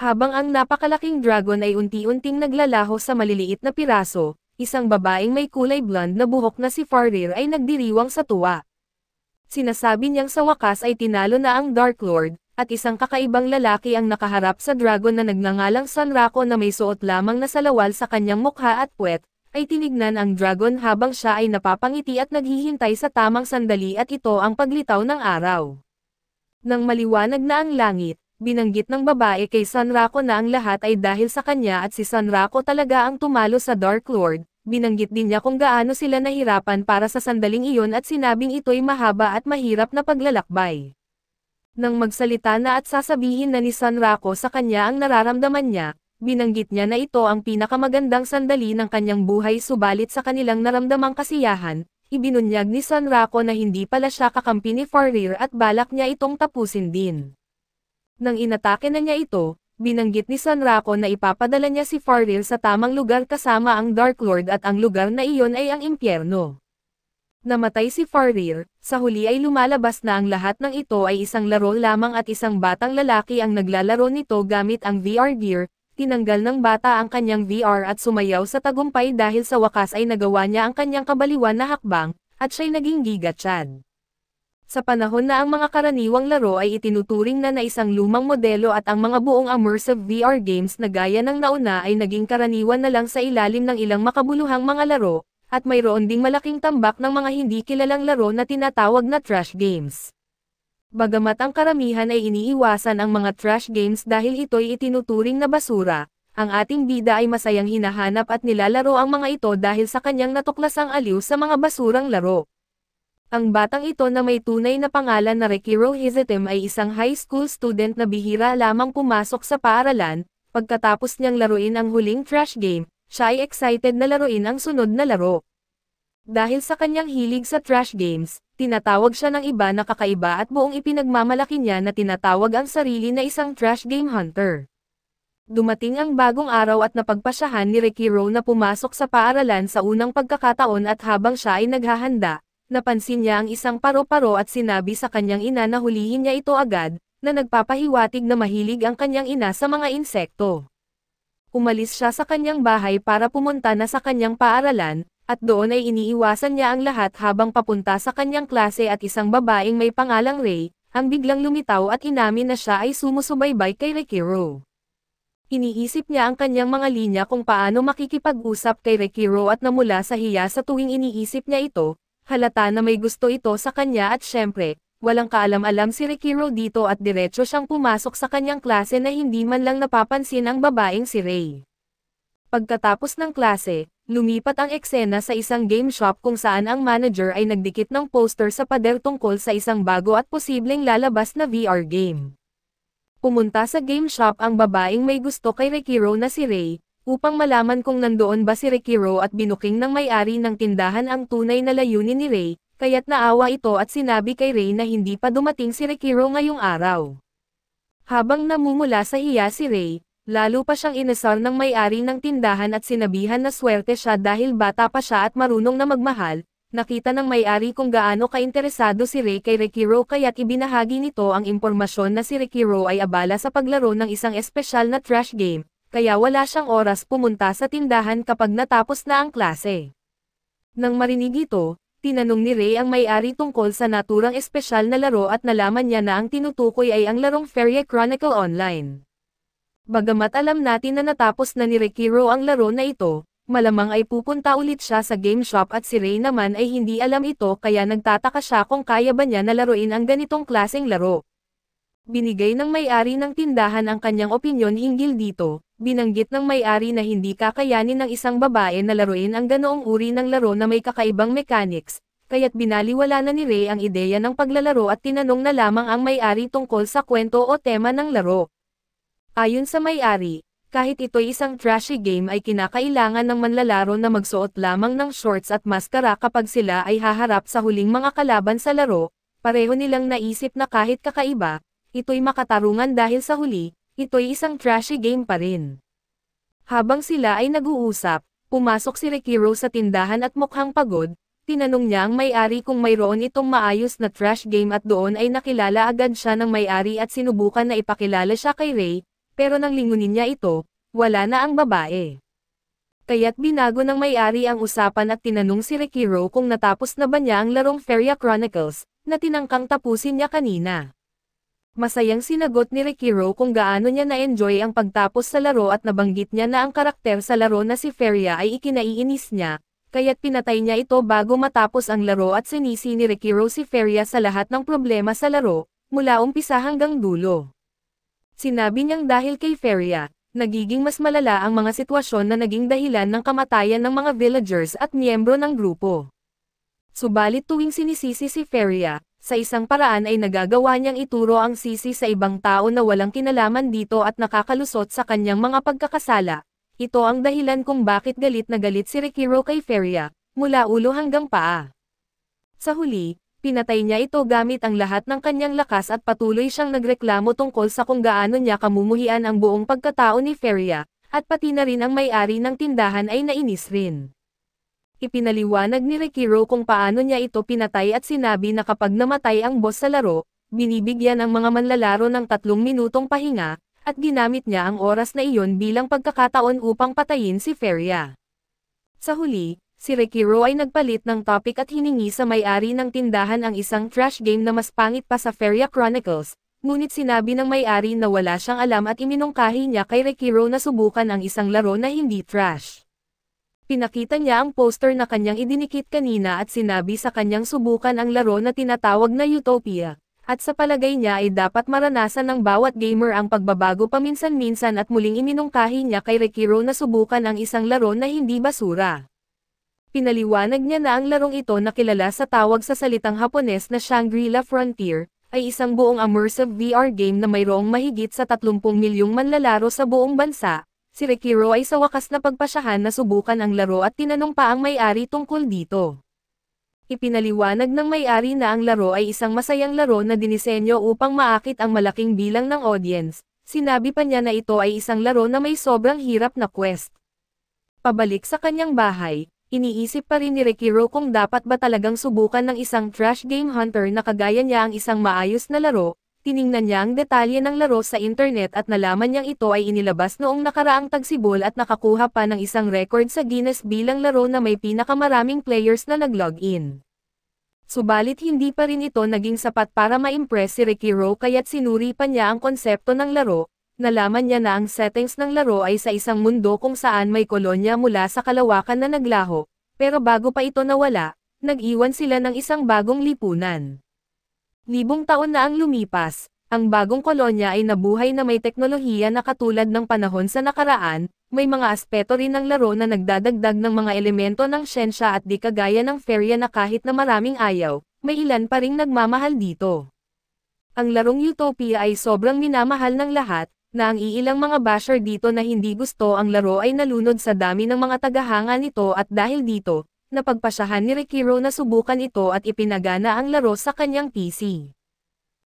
Habang ang napakalaking dragon ay unti-unting naglalaho sa maliliit na piraso, isang babaeng may kulay blonde na buhok na si Farir ay nagdiriwang sa tuwa. Sinasabi niyang sa wakas ay tinalo na ang Dark Lord, at isang kakaibang lalaki ang nakaharap sa dragon na nagngangalang Sanrako na may suot lamang na salawal sa kanyang mukha at puwet, ay tinignan ang dragon habang siya ay napapangiti at naghihintay sa tamang sandali at ito ang paglitaw ng araw. Nang maliwanag na ang langit, binanggit ng babae kay Sanrako na ang lahat ay dahil sa kanya at si Sanrako talaga ang tumalo sa Dark Lord. Binanggit din niya kung gaano sila nahirapan para sa sandaling iyon at sinabing ito'y mahaba at mahirap na paglalakbay. Nang magsalita na at sasabihin na ni Sanrako sa kanya ang nararamdaman niya, binanggit niya na ito ang pinakamagandang sandali ng kanyang buhay subalit sa kanilang naramdamang kasiyahan, ibinunyag ni Sanrako na hindi pala siya kakampi ni Farir at balak niya itong tapusin din. Nang inatake na niya ito, binanggit ni Sanrako na ipapadala niya si Farir sa tamang lugar kasama ang Dark Lord at ang lugar na iyon ay ang impyerno. Namatay si Farir, sa huli ay lumalabas na ang lahat ng ito ay isang laro lamang at isang batang lalaki ang naglalaro nito gamit ang VR gear, tinanggal ng bata ang kanyang VR at sumayaw sa tagumpay dahil sa wakas ay nagawa niya ang kanyang kabaliwan na hakbang, at siya'y naging Giga Chad. Sa panahon na ang mga karaniwang laro ay itinuturing na isang lumang modelo at ang mga buong immersive VR games na gaya ng nauna ay naging karaniwan na lang sa ilalim ng ilang makabuluhang mga laro, at mayroon ding malaking tambak ng mga hindi kilalang laro na tinatawag na trash games. Bagamat ang karamihan ay iniiwasan ang mga trash games dahil ito'y itinuturing na basura, ang ating bida ay masayang hinahanap at nilalaro ang mga ito dahil sa kanyang natuklasang aliw sa mga basurang laro. Ang batang ito na may tunay na pangalan na Rekiro Hizetem ay isang high school student na bihira lamang pumasok sa paaralan. Pagkatapos niyang laruin ang huling trash game, siya ay excited na laruin ang sunod na laro. Dahil sa kanyang hilig sa trash games, tinatawag siya ng iba na kakaiba at buong ipinagmamalaki niya na tinatawag ang sarili na isang trash game hunter. Dumating ang bagong araw at napagpasyahan ni Rekiro na pumasok sa paaralan sa unang pagkakataon at habang siya ay naghahanda, napansin niya ang isang paro-paro at sinabi sa kanyang ina na hulihin niya ito agad, na nagpapahiwatig na mahilig ang kanyang ina sa mga insekto. Umalis siya sa kanyang bahay para pumunta na sa kanyang paaralan, at doon ay iniiwasan niya ang lahat habang papunta sa kanyang klase at isang babaeng may pangalang Ray, ang biglang lumitaw at inamin na siya ay sumusubaybay kay Rekiro. Iniisip niya ang kanyang mga linya kung paano makikipag-usap kay Rekiro at namula sa hiya sa tuwing iniisip niya ito. Halata na may gusto ito sa kanya at syempre, walang kaalam-alam si Rekiro dito at diretso siyang pumasok sa kanyang klase na hindi man lang napapansin ang babaeng si Ray. Pagkatapos ng klase, lumipat ang eksena sa isang game shop kung saan ang manager ay nagdikit ng poster sa pader tungkol sa isang bago at posibleng lalabas na VR game. Pumunta sa game shop ang babaeng may gusto kay Rekiro na si Ray, upang malaman kung nandoon ba si Rekiro at binuking ng may-ari ng tindahan ang tunay na layunin ni Ray, kaya't naawa ito at sinabi kay Ray na hindi pa dumating si Rekiro ngayong araw. Habang namumula sa hiya si Ray, lalo pa siyang inasar ng may-ari ng tindahan at sinabihan na swerte siya dahil bata pa siya at marunong na magmahal. Nakita ng may-ari kung gaano kainteresado si Ray kay Rekiro kaya't ibinahagi nito ang impormasyon na si Rekiro ay abala sa paglaro ng isang espesyal na trash game. Kaya wala siyang oras pumunta sa tindahan kapag natapos na ang klase. Nang marinig ito, tinanong ni Ray ang may-ari tungkol sa naturang espesyal na laro at nalaman niya na ang tinutukoy ay ang larong Feria Chronicle Online. Bagamat alam natin na natapos na ni Rekiro ang laro na ito, malamang ay pupunta ulit siya sa game shop at si Ray naman ay hindi alam ito kaya nagtataka siya kung kaya ba niya na laruin ang ganitong klaseng laro. Binigay ng may-ari ng tindahan ang kanyang opinyon hinggil dito. Binanggit ng may-ari na hindi kakayanin ng isang babae na laruin ang ganoong uri ng laro na may kakaibang mechanics, kaya't binaliwala na ni Ray ang ideya ng paglalaro at tinanong na lamang ang may-ari tungkol sa kwento o tema ng laro. Ayon sa may-ari, kahit ito'y isang trashy game ay kinakailangan ng manlalaro na magsuot lamang ng shorts at maskara kapag sila ay haharap sa huling mga kalaban sa laro, pareho nilang naisip na kahit kakaiba, ito'y makatarungan dahil sa huli, ito'y isang trashy game pa rin. Habang sila ay nag-uusap, pumasok si Rekiro sa tindahan at mukhang pagod, tinanong niya ang may-ari kung mayroon itong maayos na trash game at doon ay nakilala agad siya ng may-ari at sinubukan na ipakilala siya kay Ray, Pero nang lingunin niya ito, wala na ang babae. Kaya't binago ng may-ari ang usapan at tinanong si Rekiro kung natapos na ba niya ang larong Feria Chronicles, na tinangkang tapusin niya kanina. Masayang sinagot ni Rekiro kung gaano niya na-enjoy ang pagtapos sa laro at nabanggit niya na ang karakter sa laro na si Feria ay ikinaiinis niya, kaya't pinatay niya ito bago matapos ang laro at sinisi ni Rekiro si Feria sa lahat ng problema sa laro, mula umpisa hanggang dulo. Sinabi niyang dahil kay Feria, nagiging mas malala ang mga sitwasyon na naging dahilan ng kamatayan ng mga villagers at miyembro ng grupo. Subalit tuwing sinisisi si Feria, sa isang paraan ay nagagawa niyang ituro ang sisi sa ibang tao na walang kinalaman dito at nakakalusot sa kanyang mga pagkakasala. Ito ang dahilan kung bakit galit na galit si Rekiro kay Feria, mula ulo hanggang paa. Sa huli, pinatay niya ito gamit ang lahat ng kanyang lakas at patuloy siyang nagreklamo tungkol sa kung gaano niya kamumuhian ang buong pagkatao ni Feria, at pati na rin ang may-ari ng tindahan ay nainis rin. Ipinaliwanag ni Rekiro kung paano niya ito pinatay at sinabi na kapag namatay ang boss sa laro, binibigyan ang mga manlalaro ng 3 minutong pahinga, at ginamit niya ang oras na iyon bilang pagkakataon upang patayin si Feria. Sa huli, si Rekiro ay nagpalit ng topic at hiningi sa may-ari ng tindahan ang isang trash game na mas pangit pa sa Feria Chronicles, ngunit sinabi ng may-ari na wala siyang alam at iminungkahi niya kay Rekiro na subukan ang isang laro na hindi trash. Pinakita niya ang poster na kanyang idinikit kanina at sinabi sa kanyang subukan ang laro na tinatawag na Utopia, at sa palagay niya ay dapat maranasan ng bawat gamer ang pagbabago paminsan-minsan at muling iminungkahi niya kay Rekiro na subukan ang isang laro na hindi basura. Pinaliwanag niya na ang larong ito na kilala sa tawag sa salitang Hapones na Shangri-La Frontier, ay isang buong immersive VR game na mayroong mahigit sa 30 milyong manlalaro sa buong bansa. Si Rekiro ay sa wakas na pagpasyahan na subukan ang laro at tinanong pa ang may-ari tungkol dito. Ipinaliwanag ng may-ari na ang laro ay isang masayang laro na dinisenyo upang maakit ang malaking bilang ng audience. Sinabi pa niya na ito ay isang laro na may sobrang hirap na quest. Pabalik sa kanyang bahay, iniisip pa rin ni Rekiro kung dapat ba talagang subukan ng isang trash game hunter na kagaya niya ang isang maayos na laro. Tiningnan niya ang detalye ng laro sa internet at nalaman niyang ito ay inilabas noong nakaraang tagsibol at nakakuha pa ng isang record sa Guinness bilang laro na may pinakamaraming players na nag-login. Subalit hindi pa rin ito naging sapat para ma-impress si Rekiro kaya't sinuri pa niya ang konsepto ng laro. Nalaman niya na ang settings ng laro ay sa isang mundo kung saan may kolonya mula sa kalawakan na naglaho, pero bago pa ito nawala, nag-iwan sila ng isang bagong lipunan. Libong taon na ang lumipas, ang bagong kolonya ay nabuhay na may teknolohiya na katulad ng panahon sa nakaraan, may mga aspeto rin ng laro na nagdadagdag ng mga elemento ng siyensya at di kagaya ng Feria na kahit na maraming ayaw, may ilan pa ring nagmamahal dito. Ang larong Utopia ay sobrang minamahal ng lahat, na ang iilang mga basher dito na hindi gusto ang laro ay nalunod sa dami ng mga tagahanga nito at dahil dito, napagpasyahan ni Rekiro na subukan ito at ipinagana ang laro sa kanyang PC.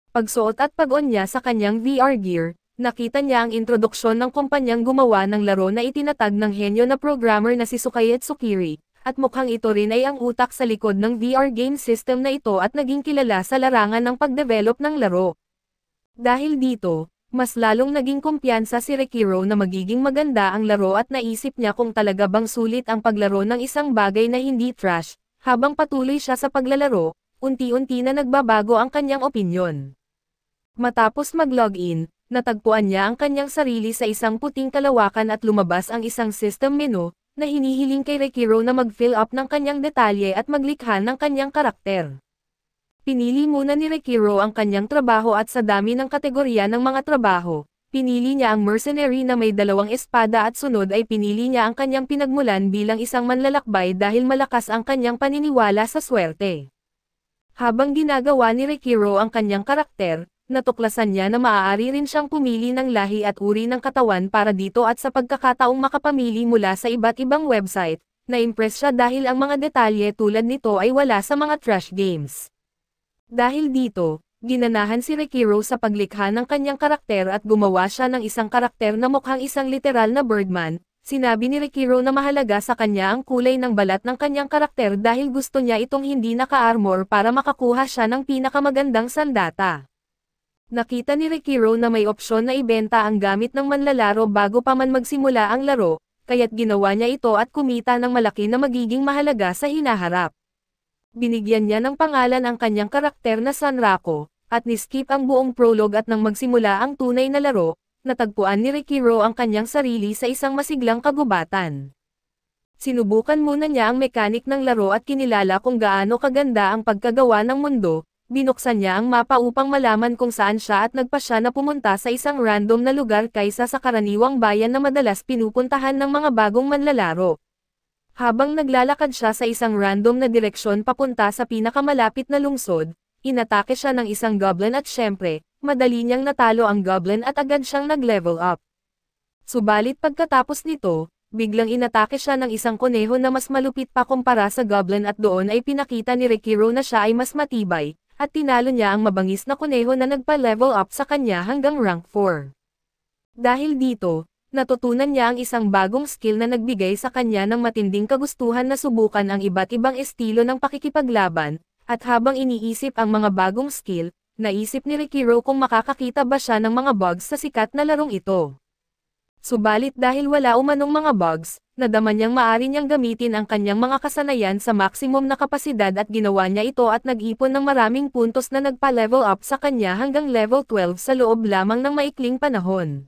Pagsuot at pag-on niya sa kanyang VR gear, nakita niya ang introduksyon ng kumpanyang gumawa ng laro na itinatag ng henyo na programmer na si Sukaye Tsukiri, at mukhang ito rin ay ang utak sa likod ng VR game system na ito at naging kilala sa larangan ng pagdevelop ng laro. Dahil dito, mas lalong naging kumpiyansa si Rekiro na magiging maganda ang laro at naisip niya kung talaga bang sulit ang paglaro ng isang bagay na hindi trash. Habang patuloy siya sa paglalaro, unti-unti na nagbabago ang kanyang opinyon. Matapos mag-login, natagpuan niya ang kanyang sarili sa isang puting kalawakan at lumabas ang isang system menu, na hinihiling kay Rekiro na mag-fill up ng kanyang detalye at maglikha ng kanyang karakter. Pinili muna ni Rekiro ang kanyang trabaho at sa dami ng kategorya ng mga trabaho, pinili niya ang mercenary na may 2 espada at sunod ay pinili niya ang kanyang pinagmulan bilang isang manlalakbay dahil malakas ang kanyang paniniwala sa swerte. Habang ginagawa ni Rekiro ang kanyang karakter, natuklasan niya na maaari rin siyang pumili ng lahi at uri ng katawan para dito at sa pagkakataong makapamili mula sa iba't ibang website, na-impress siya dahil ang mga detalye tulad nito ay wala sa mga trash games. Dahil dito, ginanahan si Rekiro sa paglikha ng kanyang karakter at gumawa siya ng isang karakter na mukhang isang literal na Birdman. Sinabi ni Rekiro na mahalaga sa kanya ang kulay ng balat ng kanyang karakter dahil gusto niya itong hindi naka-armor para makakuha siya ng pinakamagandang sandata. Nakita ni Rekiro na may opsyon na ibenta ang gamit ng manlalaro bago pa man magsimula ang laro, kaya't ginawa niya ito at kumita ng malaki na magiging mahalaga sa hinaharap. Binigyan niya ng pangalan ang kanyang karakter na Sanrako, at ni-skip ang buong prologue at nang magsimula ang tunay na laro, natagpuan ni Rekiro ang kanyang sarili sa isang masiglang kagubatan. Sinubukan muna niya ang mekanik ng laro at kinilala kung gaano kaganda ang pagkagawa ng mundo, binuksan niya ang mapa upang malaman kung saan siya at nagpa siya na pumunta sa isang random na lugar kaysa sa karaniwang bayan na madalas pinupuntahan ng mga bagong manlalaro. Habang naglalakad siya sa isang random na direksyon papunta sa pinakamalapit na lungsod, inatake siya ng isang goblin at syempre, madali niyang natalo ang goblin at agad siyang nag-level up. Subalit pagkatapos nito, biglang inatake siya ng isang kuneho na mas malupit pa kumpara sa goblin at doon ay pinakita ni Rekiro na siya ay mas matibay, at tinalo niya ang mabangis na kuneho na nagpa-level up sa kanya hanggang rank 4. Dahil dito, natutunan niya ang isang bagong skill na nagbigay sa kanya ng matinding kagustuhan na subukan ang iba't ibang estilo ng pakikipaglaban, at habang iniisip ang mga bagong skill, naisip ni Rekiro kung makakakita ba siya ng mga bugs sa sikat na larong ito. Subalit dahil wala umanong mga bugs, nadama niyang maari niyang gamitin ang kanyang mga kasanayan sa maximum na kapasidad at ginawa niya ito at nag-ipon ng maraming puntos na nagpa-level up sa kanya hanggang level 12 sa loob lamang ng maikling panahon.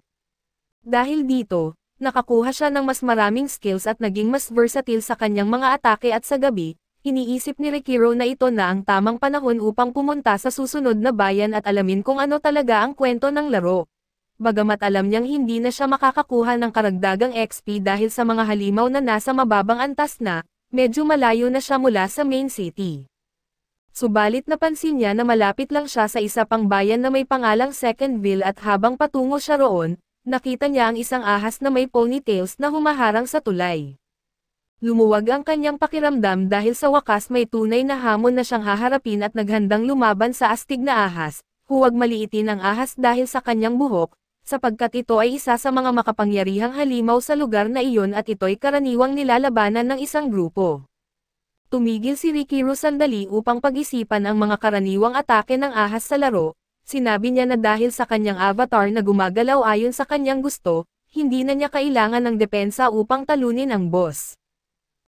Dahil dito, nakakuha siya ng mas maraming skills at naging mas versatile sa kanyang mga atake at sa gabi, iniisip ni Rekiro na ito na ang tamang panahon upang pumunta sa susunod na bayan at alamin kung ano talaga ang kwento ng laro. Bagamat alam niyang hindi na siya makakakuha ng karagdagang XP dahil sa mga halimaw na nasa mababang antas na, medyo malayo na siya mula sa main city. Subalit napansin niya na malapit lang siya sa isa pang bayan na may pangalang Secondville at habang patungo siya roon, nakita niya ang isang ahas na may ponytails na humaharang sa tulay. Lumuwag ang kanyang pakiramdam dahil sa wakas may tunay na hamon na siyang haharapin at naghandang lumaban sa astig na ahas. Huwag maliitin ang ahas dahil sa kanyang buhok, sapagkat ito ay isa sa mga makapangyarihang halimaw sa lugar na iyon at ito'y karaniwang nilalabanan ng isang grupo. Tumigil si Rekiro sandali upang pag-isipan ang mga karaniwang atake ng ahas sa laro, sinabi niya na dahil sa kanyang avatar na gumagalaw ayon sa kanyang gusto, hindi na niya kailangan ng depensa upang talunin ang boss.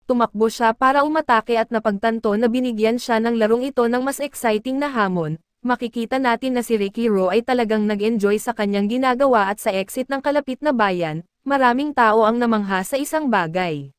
Tumakbo siya para umatake at napagtanto na binigyan siya ng larong ito ng mas exciting na hamon. Makikita natin na si Rekiro ay talagang nag-enjoy sa kanyang ginagawa at sa exit ng kalapit na bayan, maraming tao ang namangha sa isang bagay.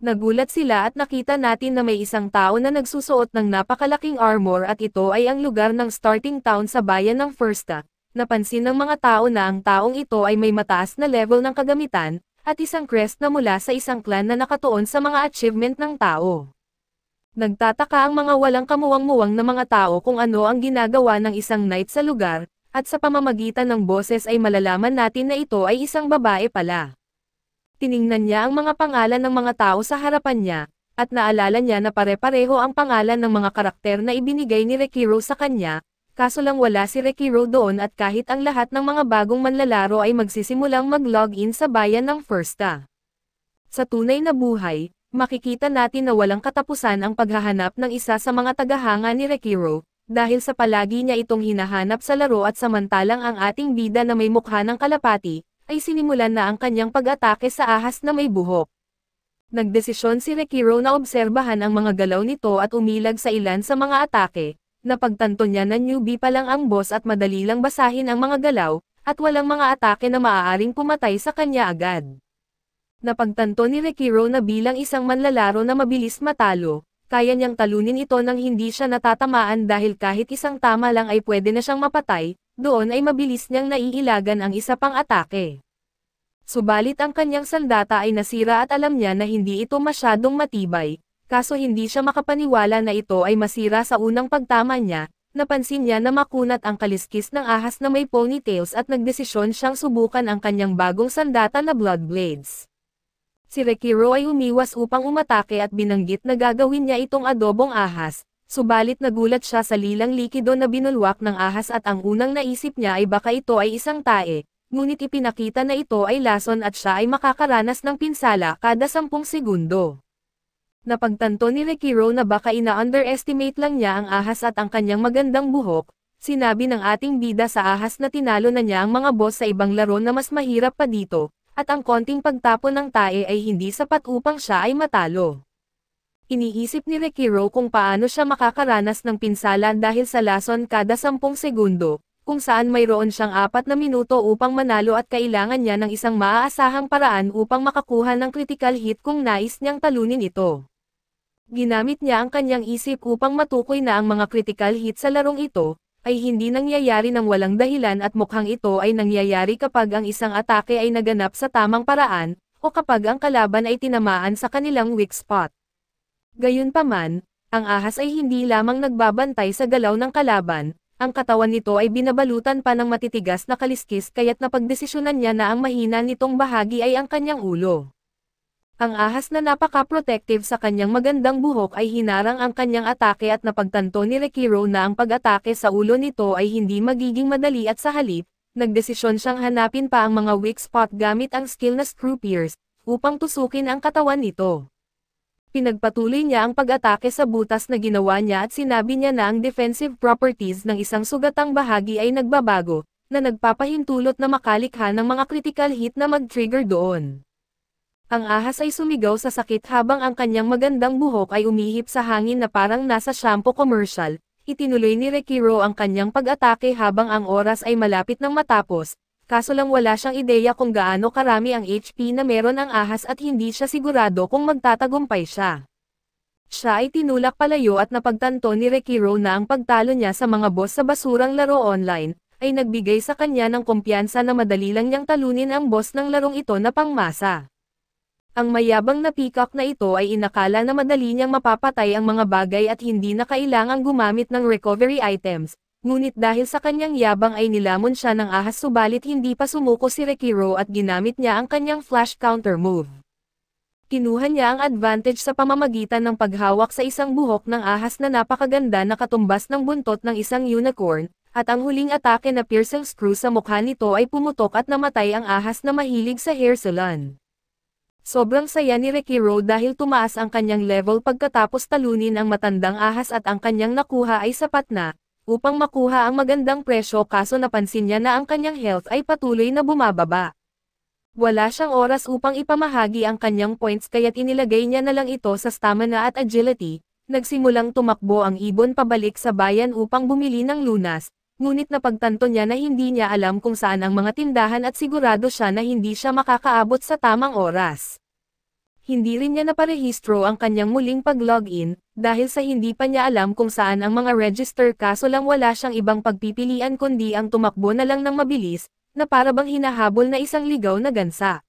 Nagulat sila at nakita natin na may isang tao na nagsusuot ng napakalaking armor at ito ay ang lugar ng starting town sa bayan ng Firsta. Napansin ng mga tao na ang taong ito ay may mataas na level ng kagamitan, at isang crest na mula sa isang clan na nakatuon sa mga achievement ng tao. Nagtataka ang mga walang kamuwang-muwang na mga tao kung ano ang ginagawa ng isang knight sa lugar, at sa pamamagitan ng boses ay malalaman natin na ito ay isang babae pala. Tiningnan niya ang mga pangalan ng mga tao sa harapan niya, at naalala niya na pare-pareho ang pangalan ng mga karakter na ibinigay ni Rekiro sa kanya, kaso lang wala si Rekiro doon at kahit ang lahat ng mga bagong manlalaro ay magsisimulang mag-login sa bayan ng Firsta. Sa tunay na buhay, makikita natin na walang katapusan ang paghahanap ng isa sa mga tagahanga ni Rekiro, dahil sa palagi niya itong hinahanap sa laro at samantalang ang ating bida na may mukha ng kalapati, ay sinimulan na ang kanyang pag-atake sa ahas na may buhok. Nagdesisyon si Rekiro na obserbahan ang mga galaw nito at umilag sa ilan sa mga atake, napagtanto niya na newbie pa lang ang boss at madali lang basahin ang mga galaw, at walang mga atake na maaaring pumatay sa kanya agad. Napagtanto ni Rekiro na bilang isang manlalaro na mabilis matalo, kaya niyang talunin ito nang hindi siya natatamaan dahil kahit isang tama lang ay pwede na siyang mapatay, doon ay mabilis niyang naiilagan ang isa pang atake. Subalit ang kanyang sandata ay nasira at alam niya na hindi ito masyadong matibay, kaso hindi siya makapaniwala na ito ay masira sa unang pagtama niya, napansin niya na makunat ang kaliskis ng ahas na may ponytails at nagdesisyon siyang subukan ang kanyang bagong sandata na Blood Blades. Si Rekiro ay umiwas upang umatake at binanggit na gagawin niya itong adobong ahas, subalit nagulat siya sa lilang likido na binulwak ng ahas at ang unang naisip niya ay baka ito ay isang tae, ngunit ipinakita na ito ay lason at siya ay makakaranas ng pinsala kada 10 segundo. Napagtanto ni Rekiro na baka ina-underestimate lang niya ang ahas at ang kanyang magandang buhok, sinabi ng ating bida sa ahas na tinalo na niya ang mga boss sa ibang laro na mas mahirap pa dito, at ang konting pagtapon ng tae ay hindi sapat upang siya ay matalo. Iniisip ni Rekiro kung paano siya makakaranas ng pinsala dahil sa lason kada 10 segundo, kung saan mayroon siyang 4 na minuto upang manalo at kailangan niya ng isang maaasahang paraan upang makakuha ng critical hit kung nais niyang talunin ito. Ginamit niya ang kanyang isip upang matukoy na ang mga critical hit sa larong ito, ay hindi nangyayari ng walang dahilan at mukhang ito ay nangyayari kapag ang isang atake ay naganap sa tamang paraan, o kapag ang kalaban ay tinamaan sa kanilang weak spot. Gayunpaman, ang ahas ay hindi lamang nagbabantay sa galaw ng kalaban, ang katawan nito ay binabalutan pa ng matitigas na kaliskis kaya't napagdesisyonan niya na ang mahina nitong bahagi ay ang kanyang ulo. Ang ahas na napaka-protective sa kanyang magandang buhok ay hinarang ang kanyang atake at napagtanto ni Rekiro na ang pag-atake sa ulo nito ay hindi magiging madali at sa halip, nagdesisyon siyang hanapin pa ang mga weak spot gamit ang skill na screw pierce, upang tusukin ang katawan nito. Pinagpatuloy niya ang pag-atake sa butas na ginawa niya at sinabi niya na ang defensive properties ng isang sugatang bahagi ay nagbabago, na nagpapahintulot na makalikha ng mga critical hit na mag-trigger doon. Ang ahas ay sumigaw sa sakit habang ang kanyang magandang buhok ay umihip sa hangin na parang nasa shampoo commercial. Itinuloy ni Rekiro ang kanyang pag-atake habang ang oras ay malapit ng matapos, kaso lang wala siyang ideya kung gaano karami ang HP na meron ang ahas at hindi siya sigurado kung magtatagumpay siya. Siya ay tinulak palayo at napagtanto ni Rekiro na ang pagtalo niya sa mga boss sa basurang laro online, ay nagbigay sa kanya ng kumpiyansa na madali lang niyang talunin ang boss ng larong ito na pangmasa. Ang mayabang na peacock na ito ay inakala na madali niyang mapapatay ang mga bagay at hindi na kailangang gumamit ng recovery items, ngunit dahil sa kanyang yabang ay nilamon siya ng ahas subalit hindi pa sumuko si Rekiro at ginamit niya ang kanyang flash counter move. Kinuha niya ang advantage sa pamamagitan ng paghawak sa isang buhok ng ahas na napakaganda na katumbas ng buntot ng isang unicorn, at ang huling atake na piercing screw sa mukha nito ay pumutok at namatay ang ahas na mahilig sa hair salon. Sobrang saya ni Rekiro dahil tumaas ang kanyang level pagkatapos talunin ang matandang ahas at ang kanyang nakuha ay sapat na, upang makuha ang magandang presyo kaso napansin niya na ang kanyang health ay patuloy na bumababa. Wala siyang oras upang ipamahagi ang kanyang points kaya't inilagay niya na lang ito sa stamina at agility, nagsimulang tumakbo ang ibon pabalik sa bayan upang bumili ng lunas, ngunit napagtanto niya na hindi niya alam kung saan ang mga tindahan at sigurado siya na hindi siya makakaabot sa tamang oras. Hindi rin niya naparehistro ang kanyang muling pag-login, dahil sa hindi pa niya alam kung saan ang mga register kaso lang wala siyang ibang pagpipilian kundi ang tumakbo na lang ng mabilis, na para bang hinahabol na isang ligaw na gansa.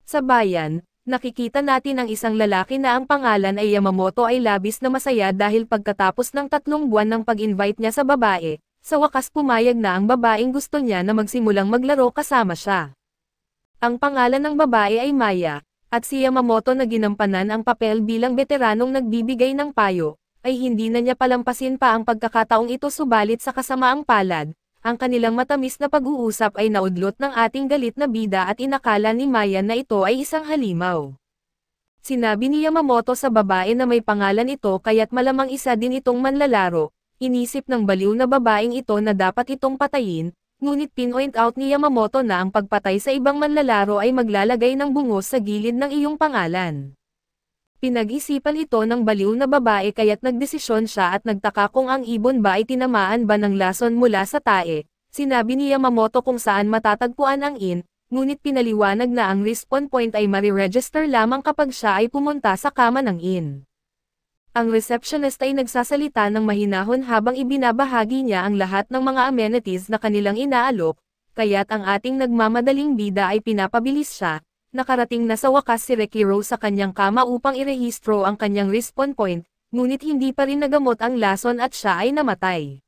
Sa bayan, nakikita natin ang isang lalaki na ang pangalan ay Yamamoto ay labis na masaya dahil pagkatapos ng 3 buwan ng pag-invite niya sa babae, sa wakas pumayag na ang babaeng gusto niya na magsimulang maglaro kasama siya. Ang pangalan ng babae ay Maya, at si Yamamoto na ginampanan ang papel bilang veteranong nagbibigay ng payo, ay hindi na niya palampasin pa ang pagkakataong ito subalit sa kasamaang palad, ang kanilang matamis na pag-uusap ay naudlot ng ating galit na bida at inakala ni Maya na ito ay isang halimaw. Sinabi ni Yamamoto sa babae na may pangalan ito kaya't malamang isa din itong manlalaro, inisip ng baliw na babaeng ito na dapat itong patayin, ngunit pinoint out ni Yamamoto na ang pagpatay sa ibang manlalaro ay maglalagay ng bungos sa gilid ng iyong pangalan. Pinag-isipan ito ng baliw na babae kaya't nagdesisyon siya at nagtaka kung ang ibon ba ay tinamaan ba ng lason mula sa tae. Sinabi ni Yamamoto kung saan matatagpuan ang inn, ngunit pinaliwanag na ang respawn point ay mariregister lamang kapag siya ay pumunta sa kama ng inn. Ang receptionist ay nagsasalita ng mahinahon habang ibinabahagi niya ang lahat ng mga amenities na kanilang inaalok, kaya't ang ating nagmamadaling bida ay pinapabilis siya. Nakarating na sa wakas si Rekiro sa kanyang kama upang irehistro ang kanyang respawn point, ngunit hindi pa rin nagamot ang lason at siya ay namatay.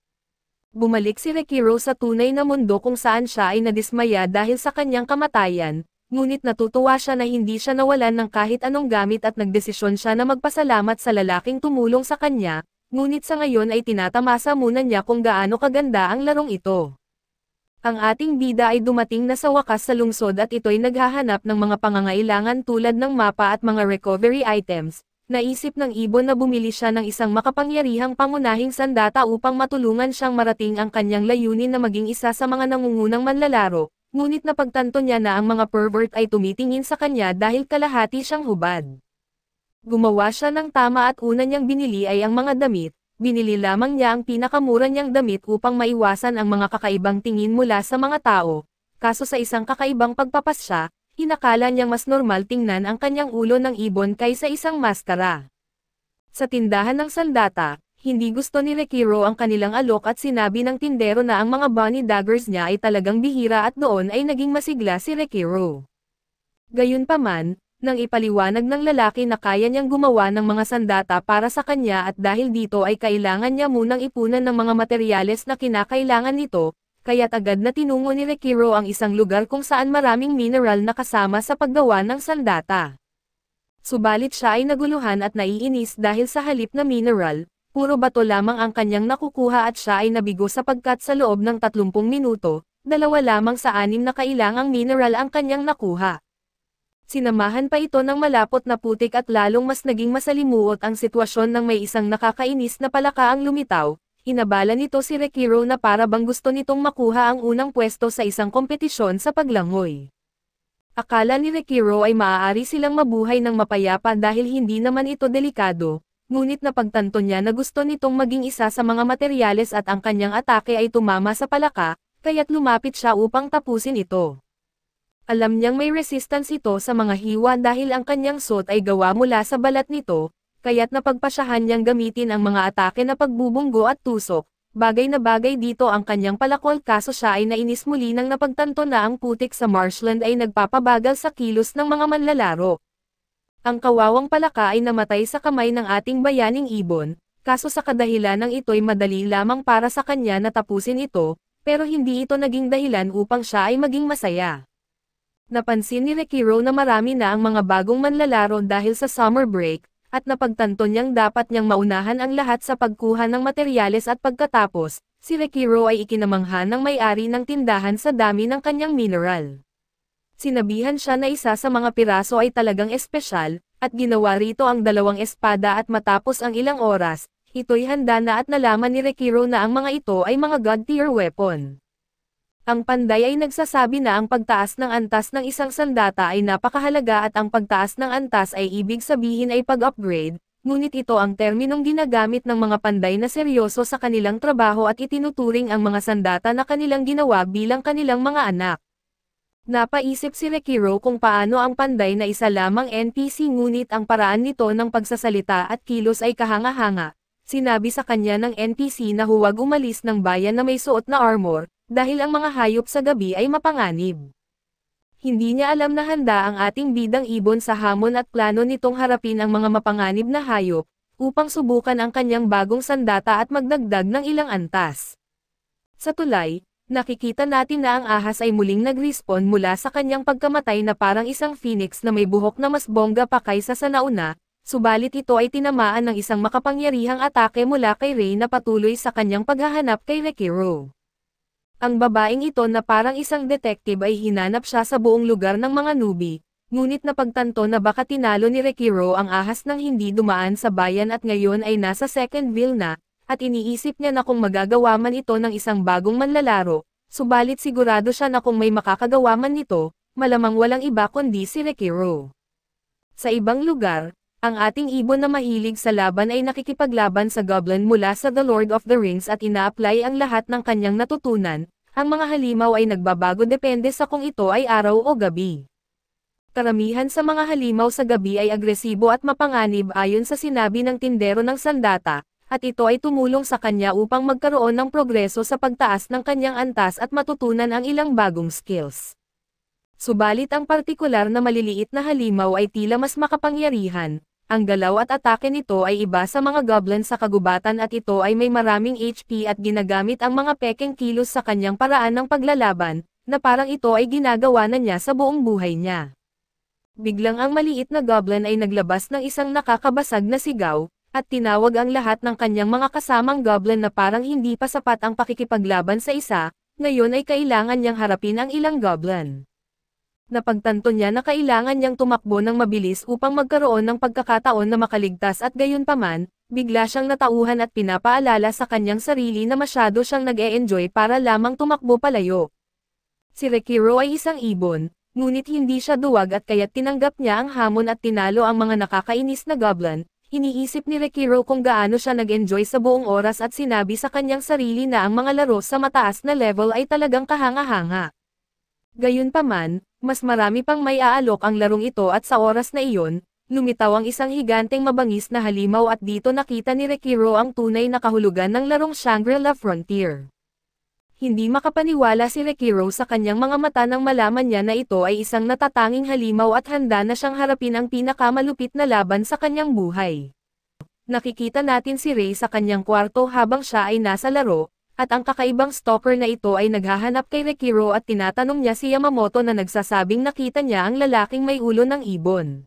Bumalik si Rekiro sa tunay na mundo kung saan siya ay nadismaya dahil sa kanyang kamatayan. Ngunit natutuwa siya na hindi siya nawalan ng kahit anong gamit at nagdesisyon siya na magpasalamat sa lalaking tumulong sa kanya, ngunit sa ngayon ay tinatamasa muna niya kung gaano kaganda ang larong ito. Ang ating bida ay dumating na sa wakas sa lungsod at ito'y naghahanap ng mga pangangailangan tulad ng mapa at mga recovery items, Naisip ng ibon na bumili siya ng isang makapangyarihang pangunahing sandata upang matulungan siyang marating ang kanyang layunin na maging isa sa mga nangungunang manlalaro, ngunit napagtanto niya na ang mga pervert ay tumitingin sa kanya dahil kalahati siyang hubad. Gumawa siya ng tama at una niyang binili ay ang mga damit, binili lamang niya ang pinakamura niyang damit upang maiwasan ang mga kakaibang tingin mula sa mga tao, kaso sa isang kakaibang pagpapasya, inakala niyang mas normal tingnan ang kanyang ulo ng ibon kaysa isang maskara. Sa tindahan ng sandata, hindi gusto ni Rekiro ang kanilang alok at sinabi ng tindero na ang mga bunny daggers niya ay talagang bihira at doon ay naging masigla si Rekiro. Gayunpaman, nang ipaliwanag ng lalaki na kaya niyang gumawa ng mga sandata para sa kanya at dahil dito ay kailangan niya munang ipunan ng mga materyales na kinakailangan nito, kaya't agad na tinungo ni Rekiro ang isang lugar kung saan maraming mineral na kasama sa paggawa ng sandata. Subalit siya ay naguluhan at naiinis dahil sa halip na mineral, puro bato lamang ang kanyang nakukuha at siya ay nabigo sapagkat sa loob ng 30 minuto, 2 lamang sa 6 na kailangang mineral ang kanyang nakuha. Sinamahan pa ito ng malapot na putik at lalong mas naging masalimuot ang sitwasyon nang may isang nakakainis na palaka ang lumitaw. Inabala nito si Rekiro na para bang gusto nitong makuha ang unang pwesto sa isang kompetisyon sa paglangoy. Akala ni Rekiro ay maaari silang mabuhay ng mapayapa dahil hindi naman ito delikado, ngunit napagtanto niya na gusto nitong maging isa sa mga materyales at ang kanyang atake ay tumama sa palaka, kaya't lumapit siya upang tapusin ito. Alam niyang may resistance ito sa mga hiwa dahil ang kanyang suit ay gawa mula sa balat nito, kaya't napagpasyahan niyang gamitin ang mga atake na pagbubunggo at tusok, bagay na bagay dito ang kanyang palakol kaso siya ay nainis muli nang napagtanto na ang putik sa marshland ay nagpapabagal sa kilos ng mga manlalaro. Ang kawawang palaka ay namatay sa kamay ng ating bayaning ibon, kaso sa kadahilan ng ito'y madali lamang para sa kanya na tapusin ito, pero hindi ito naging dahilan upang siya ay maging masaya. Napansin ni Rekiro na marami na ang mga bagong manlalaro dahil sa summer break, at napagtanto niyang dapat niyang maunahan ang lahat sa pagkuha ng materyales at pagkatapos, si Rekiro ay ikinamangha ng may-ari ng tindahan sa dami ng kanyang mineral. Sinabihan siya na isa sa mga piraso ay talagang espesyal, at ginawa rito ang 2 espada at matapos ang ilang oras, ito'y handa na at nalaman ni Rekiro na ang mga ito ay mga god-tier weapon. Ang panday ay nagsasabi na ang pagtaas ng antas ng isang sandata ay napakahalaga at ang pagtaas ng antas ay ibig sabihin ay pag-upgrade, ngunit ito ang terminong ginagamit ng mga panday na seryoso sa kanilang trabaho at itinuturing ang mga sandata na kanilang ginawa bilang kanilang mga anak. Napaisip si Rekiro kung paano ang panday na isa lamang NPC ngunit ang paraan nito ng pagsasalita at kilos ay kahanga-hanga. Sinabi sa kanya ng NPC na huwag umalis ng bayan na may suot na armor, dahil ang mga hayop sa gabi ay mapanganib. Hindi niya alam na handa ang ating bidang ibon sa hamon at plano nitong harapin ang mga mapanganib na hayop, upang subukan ang kanyang bagong sandata at magdagdag ng ilang antas. Sa tulay, nakikita natin na ang ahas ay muling nag-respawn mula sa kanyang pagkamatay na parang isang phoenix na may buhok na mas bongga pa kaysa sa nauna, subalit ito ay tinamaan ng isang makapangyarihang atake mula kay Rey na patuloy sa kanyang paghahanap kay Rekiro. Ang babaeng ito na parang isang detective ay hinanap siya sa buong lugar ng mga newbie, ngunit napagtanto na baka tinalo ni Rekiro ang ahas nang hindi dumaan sa bayan at ngayon ay nasa Secondville na, at iniisip niya na kung magagawa man ito ng isang bagong manlalaro, subalit sigurado siya na kung may makakagawa man nito, malamang walang iba kundi si Rekiro. Sa ibang lugar, ang ating ibon na mahilig sa laban ay nakikipaglaban sa goblin mula sa The Lord of the Rings at ina-apply ang lahat ng kanyang natutunan. Ang mga halimaw ay nagbabago depende sa kung ito ay araw o gabi. Karamihan sa mga halimaw sa gabi ay agresibo at mapanganib ayon sa sinabi ng tindero ng sandata, at ito ay tumulong sa kanya upang magkaroon ng progreso sa pagtaas ng kanyang antas at matutunan ang ilang bagong skills. Subalit ang partikular na maliliit na halimaw ay tila mas makapangyarihan. Ang galaw at atake nito ay iba sa mga goblin sa kagubatan at ito ay may maraming HP at ginagamit ang mga pekeng kilos sa kanyang paraan ng paglalaban, na parang ito ay ginagawa na niya sa buong buhay niya. Biglang ang maliit na goblin ay naglabas ng isang nakakabasag na sigaw, at tinawag ang lahat ng kanyang mga kasamang goblin na parang hindi pa sapat ang pakikipaglaban sa isa, ngayon ay kailangan niyang harapin ang ilang goblin. Napagtanto niya na kailangan niyang tumakbo ng mabilis upang magkaroon ng pagkakataon na makaligtas at gayunpaman, bigla siyang natauhan at pinapaalala sa kanyang sarili na masyado siyang nag-e-enjoy para lamang tumakbo palayo. Si Rekiro ay isang ibon, ngunit hindi siya duwag at kaya't tinanggap niya ang hamon at tinalo ang mga nakakainis na goblin. Iniisip ni Rekiro kung gaano siya nag-enjoy sa buong oras at sinabi sa kanyang sarili na ang mga laro sa mataas na level ay talagang kahanga-hanga. Gayunpaman, mas marami pang may aalok ang larong ito at sa oras na iyon, lumitaw ang isang higanteng mabangis na halimaw at dito nakita ni Rekiro ang tunay na kahulugan ng larong Shangri-La Frontier. Hindi makapaniwala si Rekiro sa kanyang mga mata nang malaman niya na ito ay isang natatanging halimaw at handa na siyang harapin ang pinakamalupit na laban sa kanyang buhay. Nakikita natin si Rei sa kanyang kwarto habang siya ay nasa laro, at ang kakaibang stalker na ito ay naghahanap kay Rekiro at tinatanong niya si Yamamoto na nagsasabing nakita niya ang lalaking may ulo ng ibon.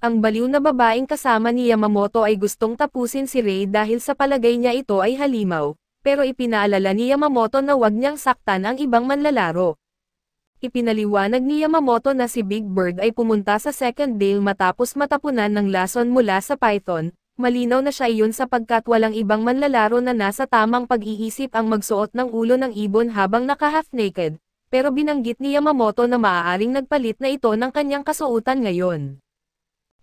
Ang baliw na babaeng kasama ni Yamamoto ay gustong tapusin si Rei dahil sa palagay niya ito ay halimaw, pero ipinaalala ni Yamamoto na huwag niyang saktan ang ibang manlalaro. Ipinaliwanag ni Yamamoto na si Big Bird ay pumunta sa Second Dale matapos matapunan ng lason mula sa Python. Malinaw na siya iyon sapagkat walang ibang manlalaro na nasa tamang pag-iisip ang magsuot ng ulo ng ibon habang naka-half naked, pero binanggit ni Yamamoto na maaaring nagpalit na ito ng kanyang kasuotan ngayon.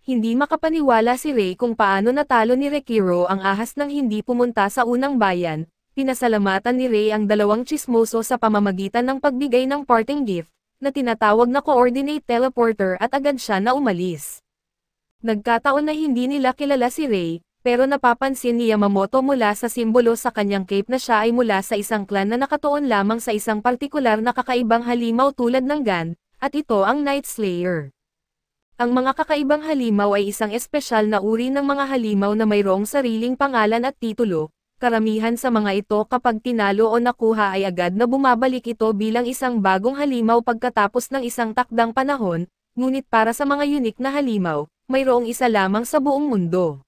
Hindi makapaniwala si Rei kung paano natalo ni Rekiro ang ahas nang hindi pumunta sa unang bayan. Pinasalamatan ni Rei ang dalawang tsismoso sa pamamagitan ng pagbigay ng parting gift, na tinatawag na coordinate teleporter at agad siya na umalis. Nagkataon na hindi nila kilala si Rei, pero napapansin ni Yamamoto mula sa simbolo sa kanyang cape na siya ay mula sa isang clan na nakatuon lamang sa isang partikular na kakaibang halimaw tulad ng Gan, at ito ang Night Slayer. Ang mga kakaibang halimaw ay isang espesyal na uri ng mga halimaw na mayroong sariling pangalan at titulo. Karamihan sa mga ito kapag tinalo o nakuha ay agad na bumabalik ito bilang isang bagong halimaw pagkatapos ng isang takdang panahon, ngunit para sa mga unique na halimaw, mayroong isa lamang sa buong mundo.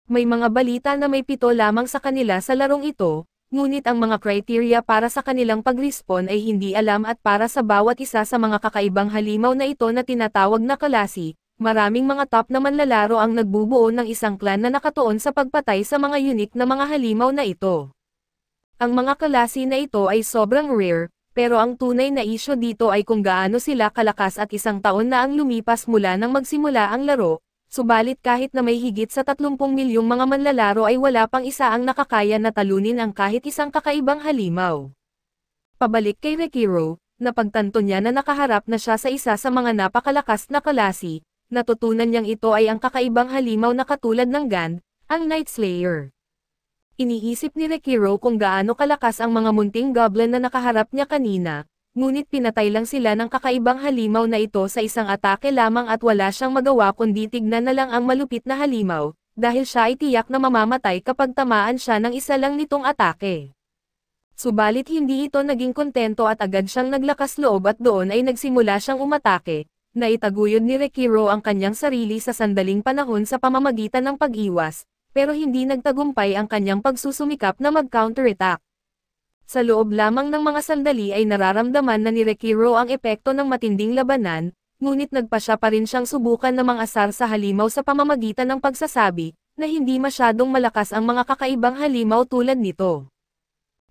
May mga balita na may 7 lamang sa kanila sa larong ito, ngunit ang mga criteria para sa kanilang pag-respawn ay hindi alam at para sa bawat isa sa mga kakaibang halimaw na ito na tinatawag na kalasi, maraming mga top na manlalaro ang nagbubuo ng isang clan na nakatuon sa pagpatay sa mga unique na mga halimaw na ito. Ang mga kalasi na ito ay sobrang rare, pero ang tunay na isyu dito ay kung gaano sila kalakas at isang taon na ang lumipas mula nang magsimula ang laro, subalit kahit na may higit sa 30 milyong mga manlalaro ay wala pang isa ang nakakaya na talunin ang kahit isang kakaibang halimaw. Pabalik kay Rekiro, napagtanto niya na nakaharap na siya sa isa sa mga napakalakas na kalasi, natutunan niyang ito ay ang kakaibang halimaw na katulad ng Gan, ang Night Slayer. Iniisip ni Rekiro kung gaano kalakas ang mga munting goblin na nakaharap niya kanina, ngunit pinatay lang sila ng kakaibang halimaw na ito sa isang atake lamang at wala siyang magawa kundi tignan na lang ang malupit na halimaw, dahil siya ay tiyak na mamamatay kapag tamaan siya ng isa lang nitong atake. Subalit hindi ito naging kontento at agad siyang naglakas loob at doon ay nagsimula siyang umatake. Naitaguyod ni Rekiro ang kanyang sarili sa sandaling panahon sa pamamagitan ng pag-iwas, pero hindi nagtagumpay ang kanyang pagsusumikap na mag-counterattack. Sa loob lamang ng mga sandali ay nararamdaman na ni Rekiro ang epekto ng matinding labanan, ngunit nagpasya pa rin siyang subukan ng mga asar sa halimaw sa pamamagitan ng pagsasabi, na hindi masyadong malakas ang mga kakaibang halimaw tulad nito.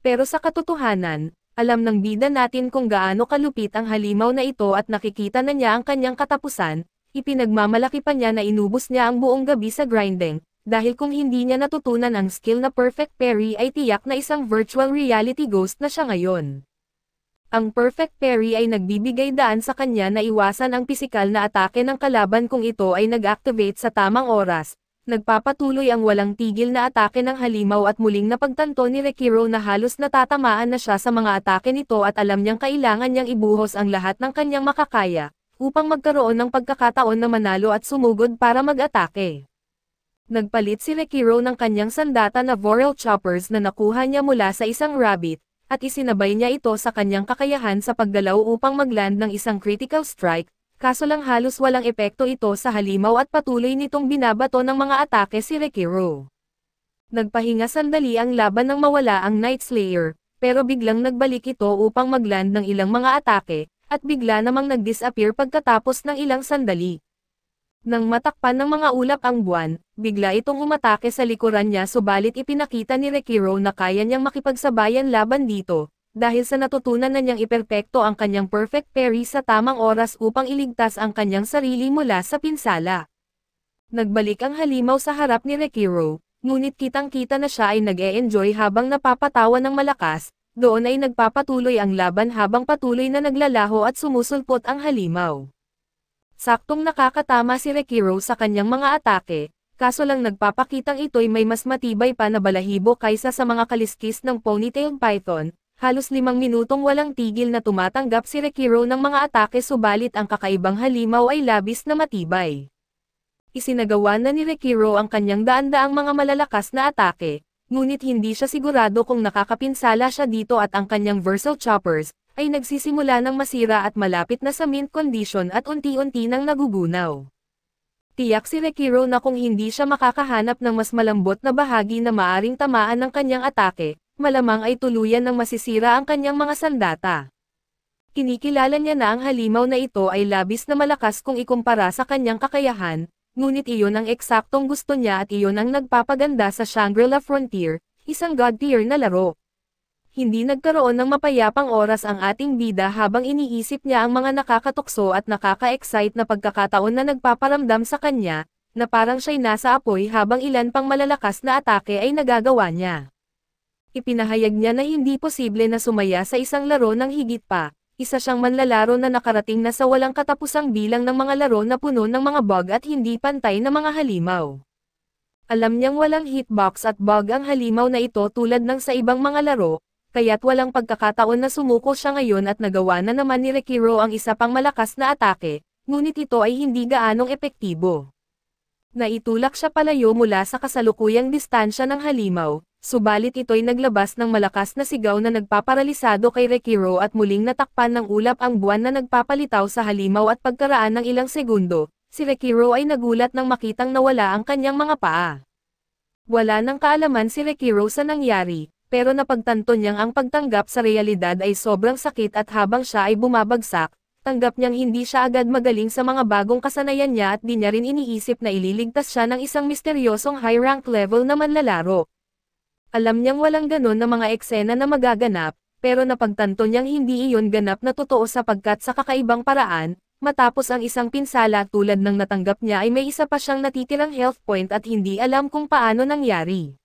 Pero sa katotohanan, alam ng bida natin kung gaano kalupit ang halimaw na ito at nakikita na niya ang kanyang katapusan, ipinagmamalaki pa niya na inubos niya ang buong gabi sa grinding, dahil kung hindi niya natutunan ang skill na perfect parry ay tiyak na isang virtual reality ghost na siya ngayon. Ang perfect parry ay nagbibigay daan sa kanya na iwasan ang pisikal na atake ng kalaban kung ito ay nag-activate sa tamang oras. Nagpapatuloy ang walang tigil na atake ng halimaw at muling napagtanto ni Rekiro na halos natatamaan na siya sa mga atake nito at alam niyang kailangan niyang ibuhos ang lahat ng kanyang makakaya, upang magkaroon ng pagkakataon na manalo at sumugod para mag-atake. Nagpalit si Rekiro ng kanyang sandata na Vorel Choppers na nakuha niya mula sa isang rabbit, at isinabay niya ito sa kanyang kakayahan sa paggalaw upang magland ng isang critical strike, kaso lang halos walang epekto ito sa halimaw at patuloy nitong binabato ng mga atake si Rekiro. Nagpahinga sandali ang laban nang mawala ang Night Slayer, pero biglang nagbalik ito upang magland ng ilang mga atake, at bigla namang nag-disappear pagkatapos ng ilang sandali. Nang matakpan ng mga ulap ang buwan, bigla itong umatake sa likuran niya subalit ipinakita ni Rekiro na kaya niyang makipagsabayan laban dito, dahil sa natutunan na niyang iperpekto ang kanyang perfect parry sa tamang oras upang iligtas ang kanyang sarili mula sa pinsala. Nagbalik ang halimaw sa harap ni Rekiro, ngunit kitang-kita na siya ay nag-e-enjoy habang napapatawa ng malakas, doon ay nagpapatuloy ang laban habang patuloy na naglalaho at sumusulpot ang halimaw. Saktong nakakatama si Rekiro sa kanyang mga atake, kaso lang nagpapakitang ito'y may mas matibay pa na balahibo kaysa sa mga kaliskis ng ponytailed python. Halos 5 minutong walang tigil na tumatanggap si Rekiro ng mga atake subalit ang kakaibang halimaw ay labis na matibay. Isinagawa na ni Rekiro ang kanyang daan-daang mga malalakas na atake, ngunit hindi siya sigurado kung nakakapinsala siya dito at ang kanyang versal choppers ay nagsisimula ng masira at malapit na sa mint condition at unti-unti nang nagugunaw. Tiyak si Rekiro na kung hindi siya makakahanap ng mas malambot na bahagi na maaring tamaan ng kanyang atake, malamang ay tuluyan ng masisira ang kanyang mga sandata. Kinikilala niya na ang halimaw na ito ay labis na malakas kung ikumpara sa kanyang kakayahan, ngunit iyon ang eksaktong gusto niya at iyon ang nagpapaganda sa Shangri-La Frontier, isang god-tier na laro. Hindi nagkaroon ng mapayapang oras ang ating bida habang iniisip niya ang mga nakakatukso at nakaka-excite na pagkakataon na nagpaparamdam sa kanya, na parang siya'y nasa apoy habang ilan pang malalakas na atake ay nagagawa niya. Ipinahayag niya na hindi posible na sumaya sa isang laro ng higit pa. Isa siyang manlalaro na nakarating na sa walang katapusang bilang ng mga laro na puno ng mga bug at hindi pantay na mga halimaw. Alam niyang walang hitbox at bug ang halimaw na ito tulad ng sa ibang mga laro, kaya't walang pagkakataon na sumuko siya ngayon at nagawa na naman ni Rekiro ang isa pang malakas na atake, ngunit ito ay hindi gaanong epektibo. Naitulak siya palayo mula sa kasalukuyang distansya ng halimaw, subalit ito'y naglabas ng malakas na sigaw na nagpaparalisado kay Rekiro at muling natakpan ng ulap ang buwan na nagpapalitaw sa halimaw at pagkaraan ng ilang segundo, si Rekiro ay nagulat nang makitang nawala ang kanyang mga paa. Wala nang kaalaman si Rekiro sa nangyari, pero napagtanto niyang ang pagtanggap sa realidad ay sobrang sakit at habang siya ay bumabagsak, tanggap niyang hindi siya agad magaling sa mga bagong kasanayan niya at di niya rin iniisip na ililigtas siya ng isang misteryosong high-rank level na manlalaro. Alam niyang walang ganon na mga eksena na magaganap, pero napagtanto niyang hindi iyon ganap na totoo sapagkat sa kakaibang paraan, matapos ang isang pinsala tulad ng natanggap niya ay may isa pa siyang natitirang health point at hindi alam kung paano nangyari.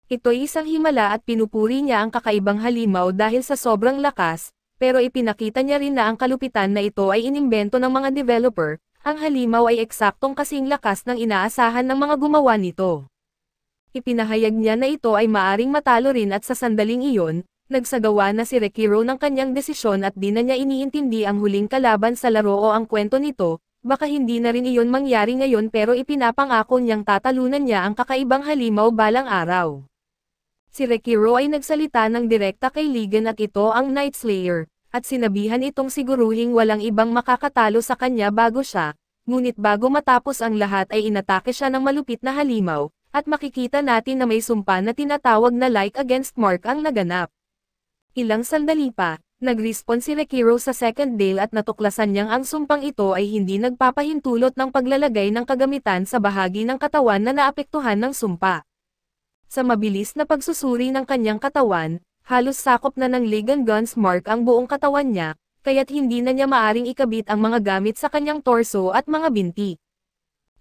Ito'y isang himala at pinupuri niya ang kakaibang halimaw dahil sa sobrang lakas, pero ipinakita niya rin na ang kalupitan na ito ay inimbento ng mga developer, ang halimaw ay eksaktong kasing lakas ng inaasahan ng mga gumawa nito. Ipinahayag niya na ito ay maaring matalo rin at sa sandaling iyon, nagsagawa na si Rekiro ng kanyang desisyon at di na niya iniintindi ang huling kalaban sa laro o ang kwento nito, baka hindi na rin iyon mangyari ngayon pero ipinapangako niyang tatalunan niya ang kakaibang halimaw balang araw. Si Rekiro ay nagsalita ng direkta kay Ligan at ito ang Night Slayer, at sinabihan itong siguruhing walang ibang makakatalo sa kanya bago siya, ngunit bago matapos ang lahat ay inatake siya ng malupit na halimaw, at makikita natin na may sumpa na tinatawag na like against mark ang naganap. Ilang sandali pa, nag-respawn si Rekiro sa second dale at natuklasan niyang ang sumpang ito ay hindi nagpapahintulot ng paglalagay ng kagamitan sa bahagi ng katawan na naapektuhan ng sumpa. Sa mabilis na pagsusuri ng kanyang katawan, halos sakop na ng Ligan Guns mark ang buong katawan niya, kaya't hindi na niya maaring ikabit ang mga gamit sa kanyang torso at mga binti.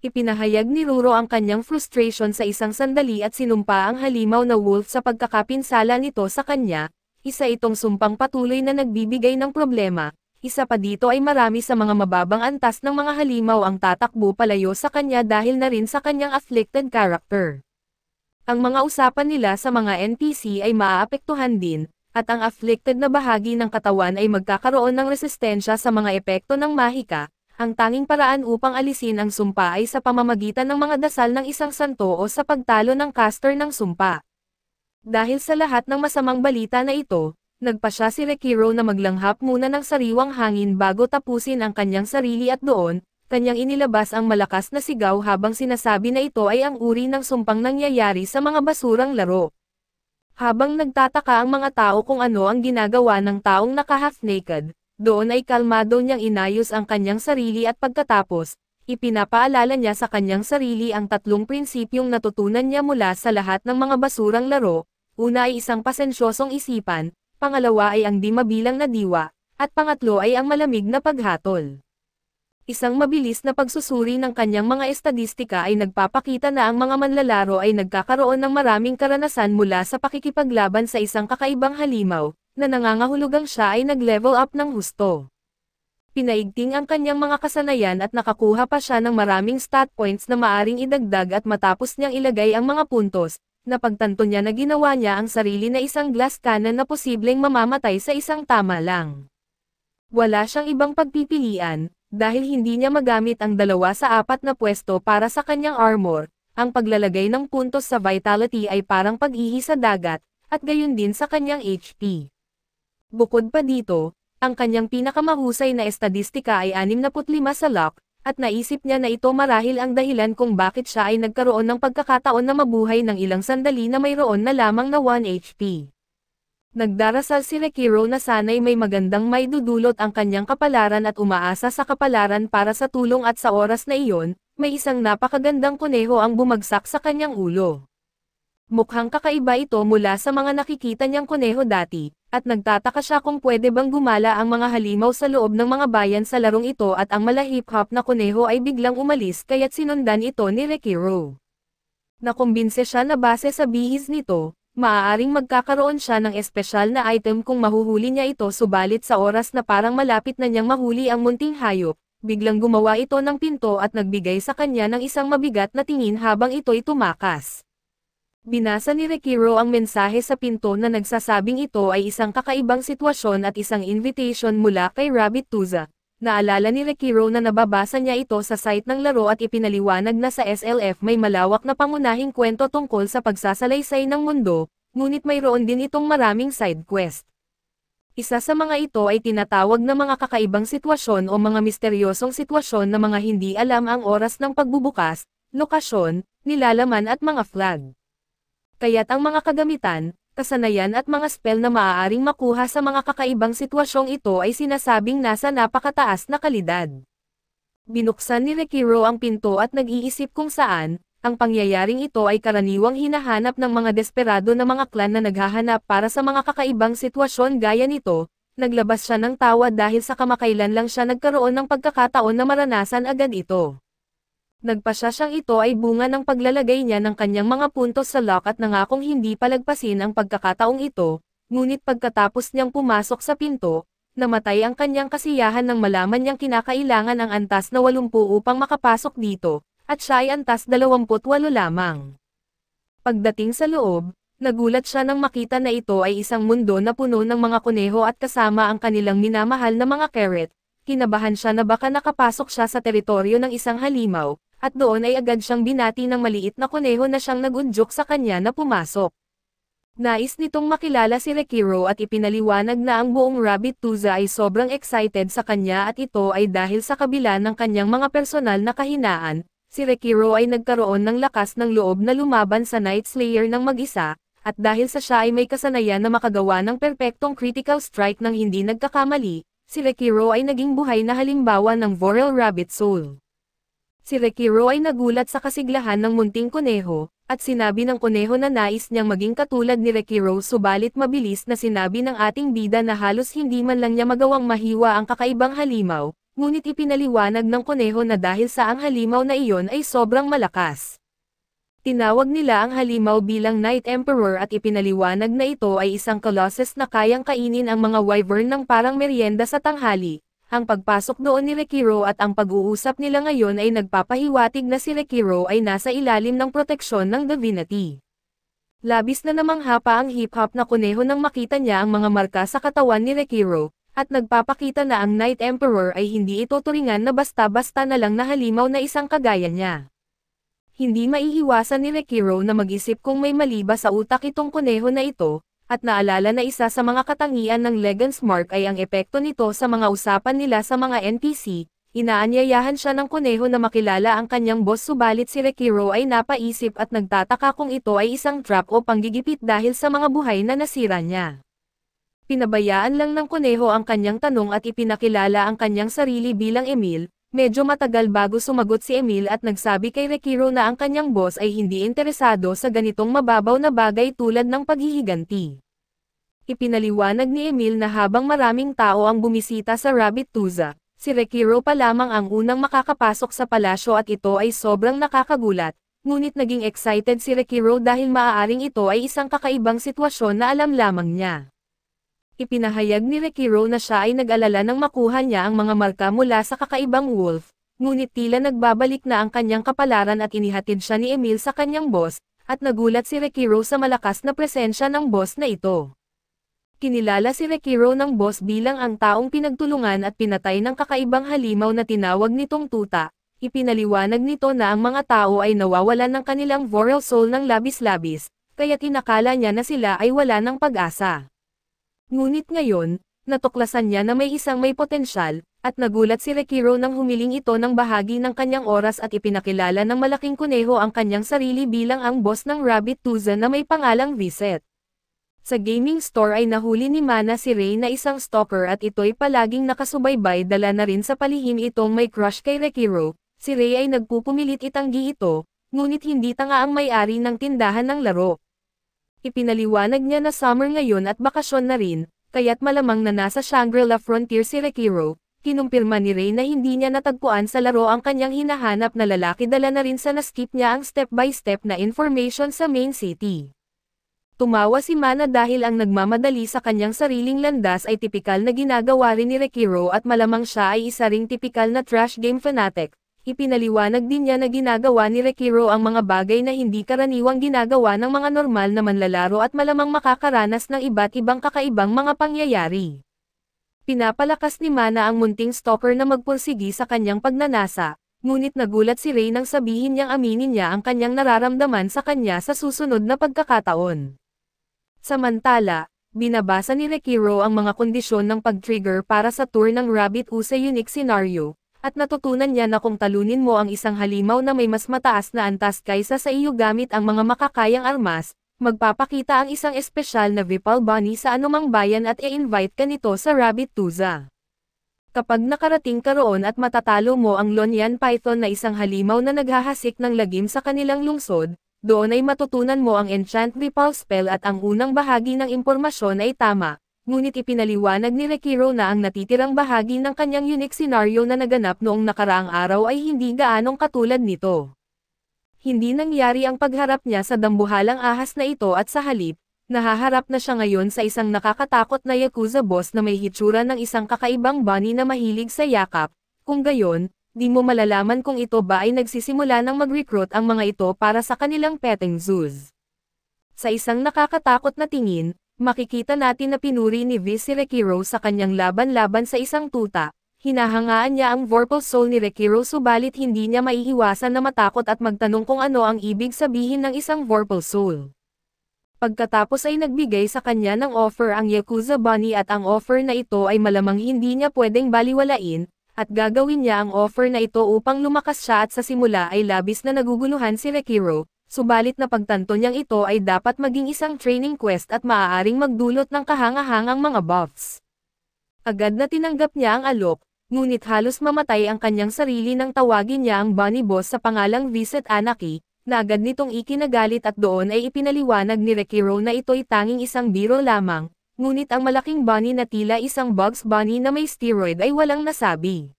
Ipinahayag ni Ruro ang kanyang frustration sa isang sandali at sinumpa ang halimaw na wolf sa pagkakapinsala nito sa kanya, isa itong sumpang patuloy na nagbibigay ng problema, isa pa dito ay marami sa mga mababang antas ng mga halimaw ang tatakbo palayo sa kanya dahil na rin sa kanyang afflicted character. Ang mga usapan nila sa mga NPC ay maaapektuhan din, at ang afflicted na bahagi ng katawan ay magkakaroon ng resistensya sa mga epekto ng mahika. Ang tanging paraan upang alisin ang sumpa ay sa pamamagitan ng mga dasal ng isang santo o sa pagtalo ng caster ng sumpa. Dahil sa lahat ng masamang balita na ito, nagpa siya si Rekiro na maglanghap muna ng sariwang hangin bago tapusin ang kanyang sarili at doon, kanyang inilabas ang malakas na sigaw habang sinasabi na ito ay ang uri ng sumpang nangyayari sa mga basurang laro. Habang nagtataka ang mga tao kung ano ang ginagawa ng taong naka-half naked, Doon ay kalmado niyang inayos ang kanyang sarili at pagkatapos, ipinapaalala niya sa kanyang sarili ang 3 prinsipyong natutunan niya mula sa lahat ng mga basurang laro. Una ay isang pasensyosong isipan, pangalawa ay ang di mabilang na diwa, at pangatlo ay ang malamig na paghatol. Isang mabilis na pagsusuri ng kanyang mga estadistika ay nagpapakita na ang mga manlalaro ay nagkakaroon ng maraming karanasan mula sa pakikipaglaban sa isang kakaibang halimaw, na nangangahulugang siya ay nag-level up ng husto. Pinaigting ang kanyang mga kasanayan at nakakuha pa siya ng maraming stat points na maaring idagdag at matapos niyang ilagay ang mga puntos, napagtanto niya na ginawa niya ang sarili na isang glass cannon na posibleng mamamatay sa isang tama lang. Wala siyang ibang pagpipilian, dahil hindi niya magamit ang 2 sa 4 na pwesto para sa kanyang armor, ang paglalagay ng puntos sa vitality ay parang pag-ihi sa dagat, at gayon din sa kanyang HP. Bukod pa dito, ang kanyang pinakamahusay na estadistika ay 65 sa luck, at naisip niya na ito marahil ang dahilan kung bakit siya ay nagkaroon ng pagkakataon na mabuhay ng ilang sandali na mayroon na lamang na 1 HP. Nagdarasal si Rekiro na sana'y may magandang maidudulot ang kanyang kapalaran at umaasa sa kapalaran para sa tulong at sa oras na iyon, may isang napakagandang kuneho ang bumagsak sa kanyang ulo. Mukhang kakaiba ito mula sa mga nakikita niyang kuneho dati, at nagtataka siya kung pwede bang gumala ang mga halimaw sa loob ng mga bayan sa larong ito at ang malahip-hop na kuneho ay biglang umalis kaya't sinundan ito ni Rekiro. Nakumbinse siya na base sa bihis nito, maaaring magkakaroon siya ng espesyal na item kung mahuhuli niya ito subalit sa oras na parang malapit na niyang mahuli ang munting hayop, biglang gumawa ito ng pinto at nagbigay sa kanya ng isang mabigat na tingin habang ito'y tumakas. Binasa ni Rekiro ang mensahe sa pinto na nagsasabing ito ay isang kakaibang sitwasyon at isang invitation mula kay Rabbit Tuza. Naalala ni Rekiro na nababasa niya ito sa site ng laro at ipinaliwanag na sa SLF may malawak na pangunahing kwento tungkol sa pagsasalaysay ng mundo, ngunit mayroon din itong maraming side quest. Isa sa mga ito ay tinatawag na mga kakaibang sitwasyon o mga misteryosong sitwasyon na mga hindi alam ang oras ng pagbubukas, lokasyon, nilalaman at mga flag. Kaya't ang mga kagamitan, kasanayan at mga spell na maaaring makuha sa mga kakaibang sitwasyong ito ay sinasabing nasa napakataas na kalidad. Binuksan ni Rekiro ang pinto at nag-iisip kung saan, ang pangyayaring ito ay karaniwang hinahanap ng mga desperado na mga clan na naghahanap para sa mga kakaibang sitwasyon gaya nito. Naglabas siya ng tawa dahil sa kamakailan lang siya nagkaroon ng pagkakataon na maranasan agad ito. Nagpasya siyang ito ay bunga ng paglalagay niya ng kanyang mga puntos sa lock at nangakong hindi palagpasin ang pagkakataong ito, ngunit pagkatapos niyang pumasok sa pinto, namatay ang kanyang kasiyahan nang malaman niyang kinakailangan ang antas na 80 upang makapasok dito, at siya ay antas 28 lamang. Pagdating sa loob, nagulat siya nang makita na ito ay isang mundo na puno ng mga kuneho at kasama ang kanilang minamahal na mga carrot. Kinabahan siya na baka nakapasok siya sa teritoryo ng isang halimaw, at doon ay agad siyang binati ng maliit na kuneho na siyang nag-udyok sa kanya na pumasok. Nais nitong makilala si Rekiro at ipinaliwanag na ang buong Rabbit Tuza ay sobrang excited sa kanya at ito ay dahil sa kabila ng kanyang mga personal na kahinaan, si Rekiro ay nagkaroon ng lakas ng loob na lumaban sa Night Slayer ng mag-isa, at dahil sa siya ay may kasanayan na makagawa ng perpektong critical strike ng hindi nagkakamali, si Rekiro ay naging buhay na halimbawa ng Vorel Rabbit Soul. Si Rekiro ay nagulat sa kasiglahan ng munting kuneho, at sinabi ng kuneho na nais niyang maging katulad ni Rekiro subalit mabilis na sinabi ng ating bida na halos hindi man lang niya magawang mahiwa ang kakaibang halimaw, ngunit ipinaliwanag ng kuneho na dahil sa ang halimaw na iyon ay sobrang malakas. Tinawag nila ang halimaw bilang Night Emperor at ipinaliwanag na ito ay isang colossus na kayang kainin ang mga wyvern ng parang merienda sa tanghali. Ang pagpasok doon ni Rekiro at ang pag-uusap nila ngayon ay nagpapahiwatig na si Rekiro ay nasa ilalim ng proteksyon ng divinity. Labis na namangha pa ang hip-hop na kuneho nang makita niya ang mga marka sa katawan ni Rekiro, at nagpapakita na ang Night Emperor ay hindi ito turingan na basta-basta na lang na halimaw na isang kagaya niya. Hindi maiiwasan ni Rekiro na mag-isip kung may mali ba sa utak itong kuneho na ito, at naalala na isa sa mga katangian ng Legends Mark ay ang epekto nito sa mga usapan nila sa mga NPC. Inaanyayahan siya ng kuneho na makilala ang kanyang boss subalit si Rekiro ay napaisip at nagtataka kung ito ay isang trap o panggigipit dahil sa mga buhay na nasira niya. Pinabayaan lang ng kuneho ang kanyang tanong at ipinakilala ang kanyang sarili bilang Emil. Medyo matagal bago sumagot si Emil at nagsabi kay Rekiro na ang kanyang boss ay hindi interesado sa ganitong mababaw na bagay tulad ng paghihiganti. Ipinaliwanag ni Emil na habang maraming tao ang bumisita sa Rabbit Tuza, si Rekiro pa lamang ang unang makakapasok sa palasyo at ito ay sobrang nakakagulat, ngunit naging excited si Rekiro dahil maaaring ito ay isang kakaibang sitwasyon na alam lamang niya. Ipinahayag ni Rekiro na siya ay nag-alala nang makuha niya ang mga marka mula sa kakaibang wolf, ngunit tila nagbabalik na ang kanyang kapalaran at inihatid siya ni Emil sa kanyang boss, at nagulat si Rekiro sa malakas na presensya ng boss na ito. Kinilala si Rekiro ng boss bilang ang taong pinagtulungan at pinatay ng kakaibang halimaw na tinawag nitong tuta. Ipinaliwanag nito na ang mga tao ay nawawalan ng kanilang Vorel Soul ng labis-labis, kaya't inakala niya na sila ay wala ng pag-asa. Ngunit ngayon, natuklasan niya na may isang may potensyal, at nagulat si Rekiro nang humiling ito ng bahagi ng kanyang oras at ipinakilala ng malaking kuneho ang kanyang sarili bilang ang boss ng Rabbit Tuza na may pangalang Viset. Sa gaming store ay nahuli ni Mana si Ray na isang stalker at ito'y palaging nakasubaybay, dala na rin sa palihim itong may crush kay Rekiro. Si Ray ay nagpupumilit itanggi ito, ngunit hindi tanga ang may-ari ng tindahan ng laro. Ipinaliwanag niya na summer ngayon at bakasyon na rin, kaya't malamang na nasa Shangri-La Frontier si Rekiro. Kinumpirma ni Ray na hindi niya natagpuan sa laro ang kanyang hinahanap na lalaki, dala na rin sa na-skip niya ang step-by-step na information sa main city. Tumawa si Mana dahil ang nagmamadali sa kanyang sariling landas ay tipikal na ginagawa rin ni Rekiro at malamang siya ay isa ring tipikal na trash game fanatic. Ipinaliwanag din niya na ginagawa ni Rekiro ang mga bagay na hindi karaniwang ginagawa ng mga normal na manlalaro at malamang makakaranas ng iba't ibang kakaibang mga pangyayari. Pinapalakas ni Mana ang munting stalker na magpursigi sa kanyang pagnanasa, ngunit nagulat si Ray nang sabihin niyang aminin niya ang kanyang nararamdaman sa kanya sa susunod na pagkakataon. Samantala, binabasa ni Rekiro ang mga kondisyon ng pag-trigger para sa tour ng Rabbit Usa Unique Scenario, at natutunan niya na kung talunin mo ang isang halimaw na may mas mataas na antas kaysa sa iyo gamit ang mga makakayang armas, magpapakita ang isang espesyal na Vipal Bunny sa anumang bayan at i-invite ka nito sa Rabbit Tuza. Kapag nakarating ka roon at matatalo mo ang Lonyan Python na isang halimaw na naghahasik ng lagim sa kanilang lungsod, doon ay matutunan mo ang Enchant Vipal Spell at ang unang bahagi ng impormasyon ay tama. Ngunit ipinaliwanag ni Rekiro na ang natitirang bahagi ng kanyang unique scenario na naganap noong nakaraang araw ay hindi gaanong katulad nito. Hindi nangyari ang pagharap niya sa dambuhalang ahas na ito at sa halip, nahaharap na siya ngayon sa isang nakakatakot na Yakuza boss na may hitsura ng isang kakaibang bunny na mahilig sa yakap. Kung gayon, di mo malalaman kung ito ba ay nagsisimula ng mag-recruit ang mga ito para sa kanilang petting zoos. Sa isang nakakatakot na tingin, makikita natin na pinuri ni Viz si Rekiro sa kanyang laban-laban sa isang tuta. Hinahangaan niya ang Vorpal Soul ni Rekiro subalit hindi niya maiiwasan na matakot at magtanong kung ano ang ibig sabihin ng isang Vorpal Soul. Pagkatapos ay nagbigay sa kanya ng offer ang Yakuza Bunny at ang offer na ito ay malamang hindi niya pwedeng baliwalain, at gagawin niya ang offer na ito upang lumakas siya at sa simula ay labis na naguguluhan si Rekiro. Subalit na pagtanto niyang ito ay dapat maging isang training quest at maaaring magdulot ng kahangahangang mga buffs. Agad na tinanggap niya ang alok, ngunit halos mamatay ang kanyang sarili nang tawagin niya ang bunny boss sa pangalang Viset Anaki, na agad nitong ikinagalit at doon ay ipinaliwanag ni Rekiro na ito'y tanging isang biro lamang, ngunit ang malaking bunny na tila isang Bugs Bunny na may steroid ay walang nasabi.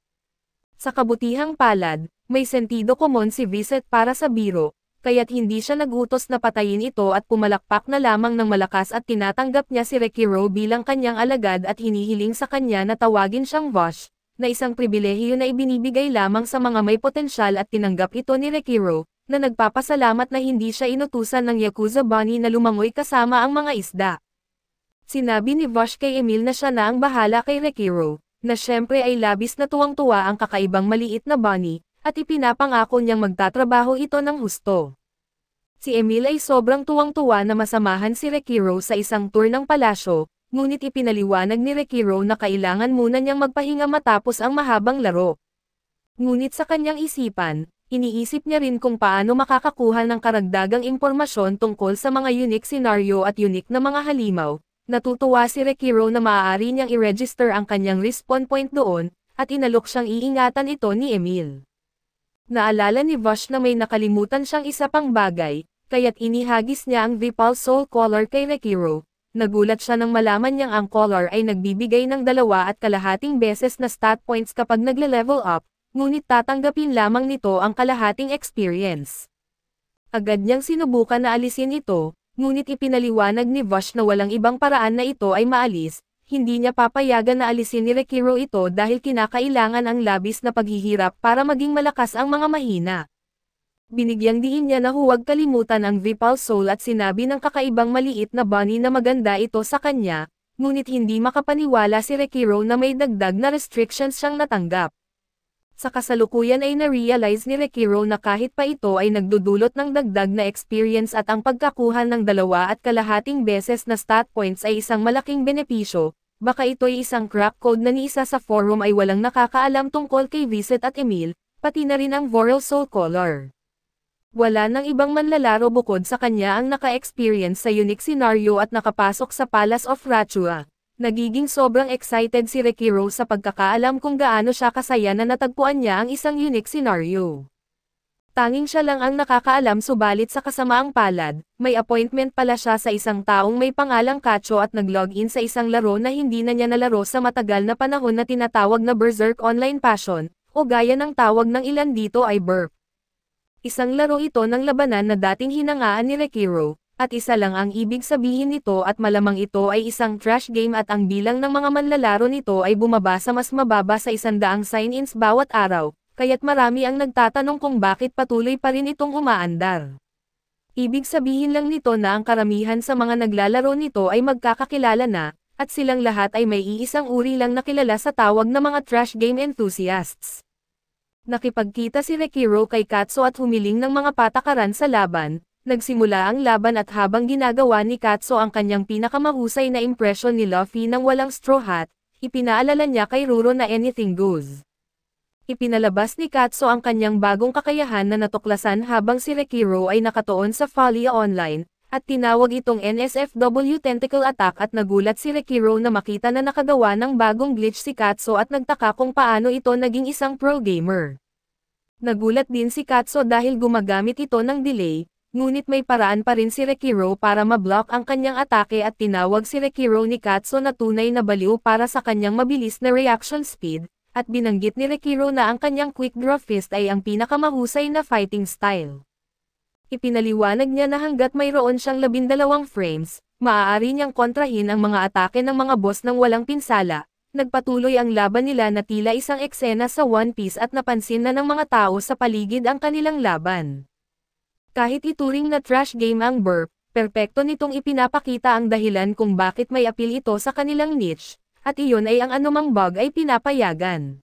Sa kabutihang palad, may sentido komon si Viset para sa biro, kaya't hindi siya nagutos na patayin ito at pumalakpak na lamang ng malakas at tinatanggap niya si Rekiro bilang kanyang alagad at hinihiling sa kanya na tawagin siyang Vosh, na isang pribilehiyo na ibinibigay lamang sa mga may potensyal at tinanggap ito ni Rekiro, na nagpapasalamat na hindi siya inutusan ng Yakuza Bunny na lumangoy kasama ang mga isda. Sinabi ni Vosh kay Emil na siya na ang bahala kay Rekiro, na syempre ay labis na tuwang-tuwa ang kakaibang maliit na bunny, at ipinapangako niyang magtatrabaho ito ng husto. Si Emil ay sobrang tuwang-tuwa na masamahan si Rekiro sa isang tour ng palasyo, ngunit ipinaliwanag ni Rekiro na kailangan muna niyang magpahinga matapos ang mahabang laro. Ngunit sa kanyang isipan, iniisip niya rin kung paano makakakuha ng karagdagang impormasyon tungkol sa mga unique scenario at unique na mga halimaw, Natutuwa si Rekiro na maaari niyang i-register ang kanyang respawn point doon, at inalok siyang iingatan ito ni Emil. Naalala ni Vash na may nakalimutan siyang isa pang bagay, kaya't inihagis niya ang Vipal Soul Collar kay Rekiro. Nagulat siya nang malaman niyang ang collar ay nagbibigay ng 2.5 beses na stat points kapag nagle-level up, ngunit tatanggapin lamang nito ang kalahating experience. Agad niyang sinubukan na alisin ito, ngunit ipinaliwanag ni Vash na walang ibang paraan na ito ay maalis, hindi niya papayagan na alisin ni Rekiro ito dahil kinakailangan ang labis na paghihirap para maging malakas ang mga mahina. Binigyang diin niya na huwag kalimutan ang Vipal Soul at sinabi ng kakaibang maliit na bunny na maganda ito sa kanya, ngunit hindi makapaniwala si Rekiro na may dagdag na restrictions siyang natanggap. Sa kasalukuyan ay na-realize ni Rekiro na kahit pa ito ay nagdudulot ng dagdag na experience at ang pagkakuha ng 2.5 beses na stat points ay isang malaking benepisyo, baka ito'y isang crack code na ni isa sa forum ay walang nakakaalam tungkol kay Viset at Emil, pati na rin ang Voral Soul Collar. Wala nang ibang manlalaro bukod sa kanya ang naka-experience sa unique scenario at nakapasok sa Palace of Rachua. Nagiging sobrang excited si Rekiro sa pagkakaalam kung gaano siya kasaya na natagpuan niya ang isang unique scenario. Tanging siya lang ang nakakaalam subalit sa kasamaang palad, may appointment pala siya sa isang taong may pangalang Kacho at nag-login sa isang laro na hindi na niya nalaro sa matagal na panahon na tinatawag na Berserk Online Passion, o gaya ng tawag ng ilan dito ay Burp. Isang laro ito ng labanan na dating hinangaan ni Rekiro, at isa lang ang ibig sabihin nito at malamang ito ay isang trash game at ang bilang ng mga manlalaro nito ay bumaba sa mas mababa sa 100 sign-ins bawat araw, kaya't marami ang nagtatanong kung bakit patuloy pa rin itong umaandar. Ibig sabihin lang nito na ang karamihan sa mga naglalaro nito ay magkakakilala na, at silang lahat ay may iisang uri lang na kilala sa tawag na mga trash game enthusiasts. Nakipagkita si Rekiro kay Katso at humiling ng mga patakaran sa laban. Nagsimula ang laban at habang ginagawa ni Katso ang kanyang pinakamahusay na impression ni Luffy nang walang straw hat, ipinaalala niya kay Ruro na anything goes. Ipinalabas ni Katso ang kanyang bagong kakayahan na natuklasan habang si Rekiro ay nakatuon sa Follia Online, at tinawag itong NSFW Tentacle Attack at nagulat si Rekiro na makita na nakagawa ng bagong glitch si Katso at nagtaka kung paano ito naging isang pro gamer. Nagulat din si Katso dahil gumagamit ito ng delay, ngunit may paraan pa rin si Rekiro para ma-block ang kanyang atake at tinawag si Rekiro ni Katso na tunay na baliw para sa kanyang mabilis na reaction speed, at binanggit ni Rekiro na ang kanyang quick draw fist ay ang pinakamahusay na fighting style. Ipinaliwanag niya na hanggat mayroon siyang 12 frames, maaari niyang kontrahin ang mga atake ng mga boss ng walang pinsala. Nagpatuloy ang laban nila na tila isang eksena sa One Piece at napansin na ng mga tao sa paligid ang kanilang laban. Kahit ituring na trash game ang Burp, perpekto nitong ipinapakita ang dahilan kung bakit may appeal ito sa kanilang niche, at iyon ay ang anumang bug ay pinapayagan.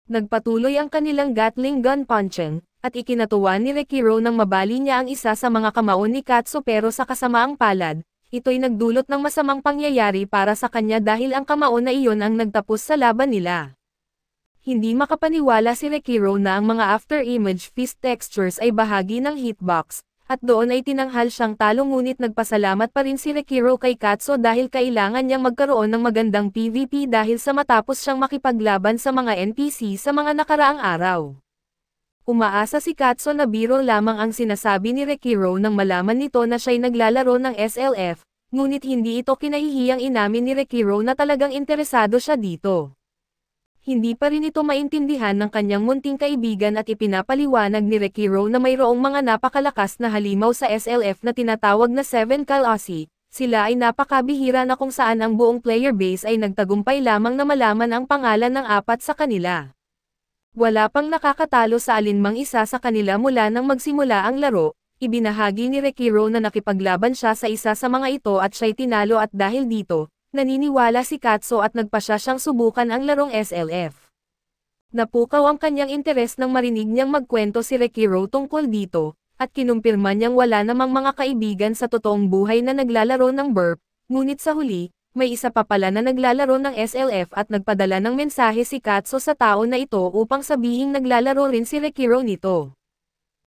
Nagpatuloy ang kanilang Gatling gun punching, at ikinatuwa ni Rekiro nang mabali niya ang isa sa mga kamao ni Katso pero sa kasamaang palad, ito'y nagdulot ng masamang pangyayari para sa kanya dahil ang kamao na iyon ang nagtapos sa laban nila. Hindi makapaniwala si Rekiro na ang mga after-image fist textures ay bahagi ng hitbox, at doon ay tinanghal siyang talo ngunit nagpasalamat pa rin si Rekiro kay Katso dahil kailangan niyang magkaroon ng magandang PvP dahil sa matapos siyang makipaglaban sa mga NPC sa mga nakaraang araw. Umaasa si Katso na biro lamang ang sinasabi ni Rekiro nang malaman nito na siya'y naglalaro ng SLF, ngunit hindi ito kinahihiyang inamin ni Rekiro na talagang interesado siya dito. Hindi pa rin ito maintindihan ng kanyang munting kaibigan at ipinapaliwanag ni Rekiro na mayroong mga napakalakas na halimaw sa SLF na tinatawag na 7 Kalasi, sila ay napakabihira na kung saan ang buong player base ay nagtagumpay lamang na malaman ang pangalan ng 4 sa kanila. Wala pang nakakatalo sa alinmang isa sa kanila mula nang magsimula ang laro. Ibinahagi ni Rekiro na nakipaglaban siya sa isa sa mga ito at siya'y tinalo at dahil dito, naniniwala si Katso at nagpasya siyang subukan ang larong SLF. Napukaw ang kanyang interes nang marinig niyang magkwento si Rekiro tungkol dito, at kinumpirma niyang wala namang mga kaibigan sa totoong buhay na naglalaro ng Burp, ngunit sa huli, may isa pa pala na naglalaro ng SLF at nagpadala ng mensahe si Katso sa tao na ito upang sabihing naglalaro rin si Rekiro nito.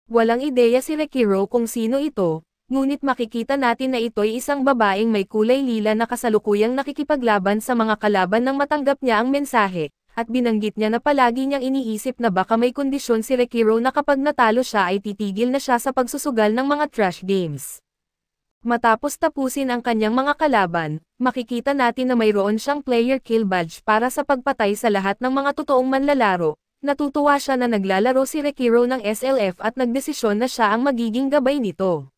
Walang ideya si Rekiro kung sino ito, ngunit makikita natin na ito'y isang babaeng may kulay lila na kasalukuyang nakikipaglaban sa mga kalaban nang matanggap niya ang mensahe, at binanggit niya na palagi niyang iniisip na baka may kondisyon si Rekiro na kapag natalo siya ay titigil na siya sa pagsusugal ng mga trash games. Matapos tapusin ang kanyang mga kalaban, makikita natin na mayroon siyang player kill badge para sa pagpatay sa lahat ng mga totoong manlalaro. Natutuwa siya na naglalaro si Rekiro ng SLF at nagdesisyon na siya ang magiging gabay nito.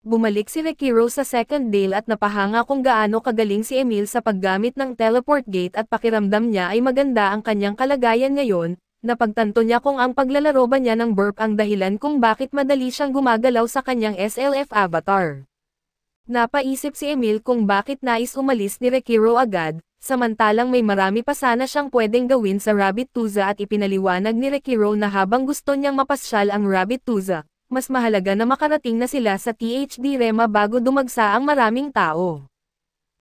Bumalik si Rekiro sa second dale at napahanga kung gaano kagaling si Emil sa paggamit ng teleport gate at pakiramdam niya ay maganda ang kanyang kalagayan ngayon. Napagtanto niya kung ang paglalaro ba niya ng burp ang dahilan kung bakit madali siyang gumagalaw sa kanyang SLF avatar. Napaisip si Emil kung bakit nais umalis ni Rekiro agad, samantalang may marami pa sana siyang pwedeng gawin sa Rabbit Tuza at ipinaliwanag ni Rekiro na habang gusto niyang mapasyal ang Rabbit Tuza, mas mahalaga na makarating na sila sa THD Rema bago dumagsa ang maraming tao.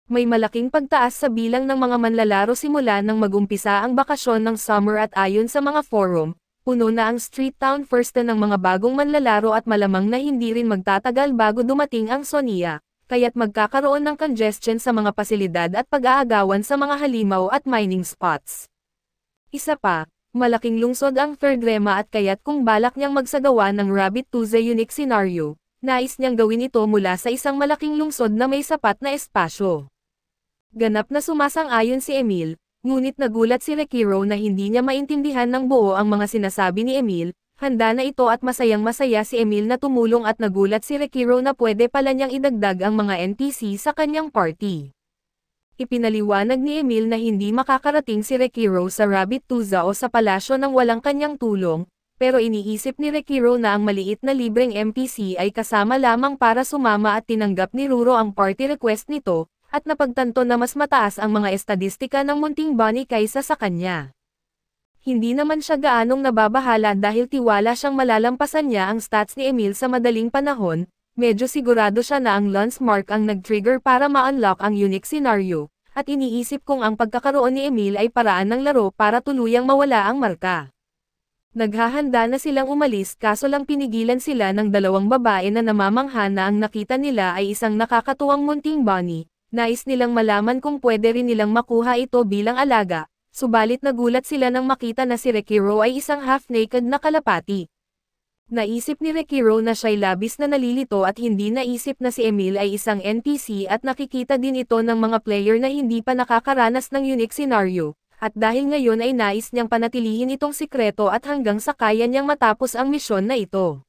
May malaking pagtaas sa bilang ng mga manlalaro simula nang magumpisa ang bakasyon ng summer at ayon sa mga forum, puno na ang Street Town First ng mga bagong manlalaro at malamang na hindi rin magtatagal bago dumating ang Sonia. Kaya't magkakaroon ng congestion sa mga pasilidad at pag-aagawan sa mga halimaw at mining spots. Isa pa, malaking lungsod ang Third Rema at kaya't kung balak niyang magsagawa ng Rabbit Tuesday unique scenario, nais niyang gawin ito mula sa isang malaking lungsod na may sapat na espasyo. Ganap na sumasang-ayon si Emil, ngunit nagulat si Rekiro na hindi niya maintindihan ng buo ang mga sinasabi ni Emil. Handa na ito at masayang-masaya si Emil na tumulong at nagulat si Rekiro na pwede pala niyang idagdag ang mga NPC sa kanyang party. Ipinaliwanag ni Emil na hindi makakarating si Rekiro sa Rabbit Tuza o sa palasyo nang walang kanyang tulong, pero iniisip ni Rekiro na ang maliit na libreng NPC ay kasama lamang para sumama at tinanggap ni Ruro ang party request nito, at napagtanto na mas mataas ang mga estadistika ng Munting Bunny kaysa sa kanya. Hindi naman siya gaanong nababahala dahil tiwala siyang malalampasan niya ang stats ni Emil sa madaling panahon, medyo sigurado siya na ang Lance Mark ang nag-trigger para ma-unlock ang unique scenario, at iniisip kung ang pagkakaroon ni Emil ay paraan ng laro para tuluyang mawala ang marka. Naghahanda na silang umalis kaso lang pinigilan sila ng dalawang babae na namamangha na ang nakita nila ay isang nakakatuwang Munting Bunny, nais nilang malaman kung pwede rin nilang makuha ito bilang alaga. Subalit nagulat sila nang makita na si Rekiro ay isang half-naked na kalapati. Naisip ni Rekiro na siya'y labis na nalilito at hindi naisip na si Emil ay isang NPC at nakikita din ito ng mga player na hindi pa nakakaranas ng unique scenario, at dahil ngayon ay nais niyang panatilihin itong sikreto at hanggang sa kaya niyang matapos ang misyon na ito.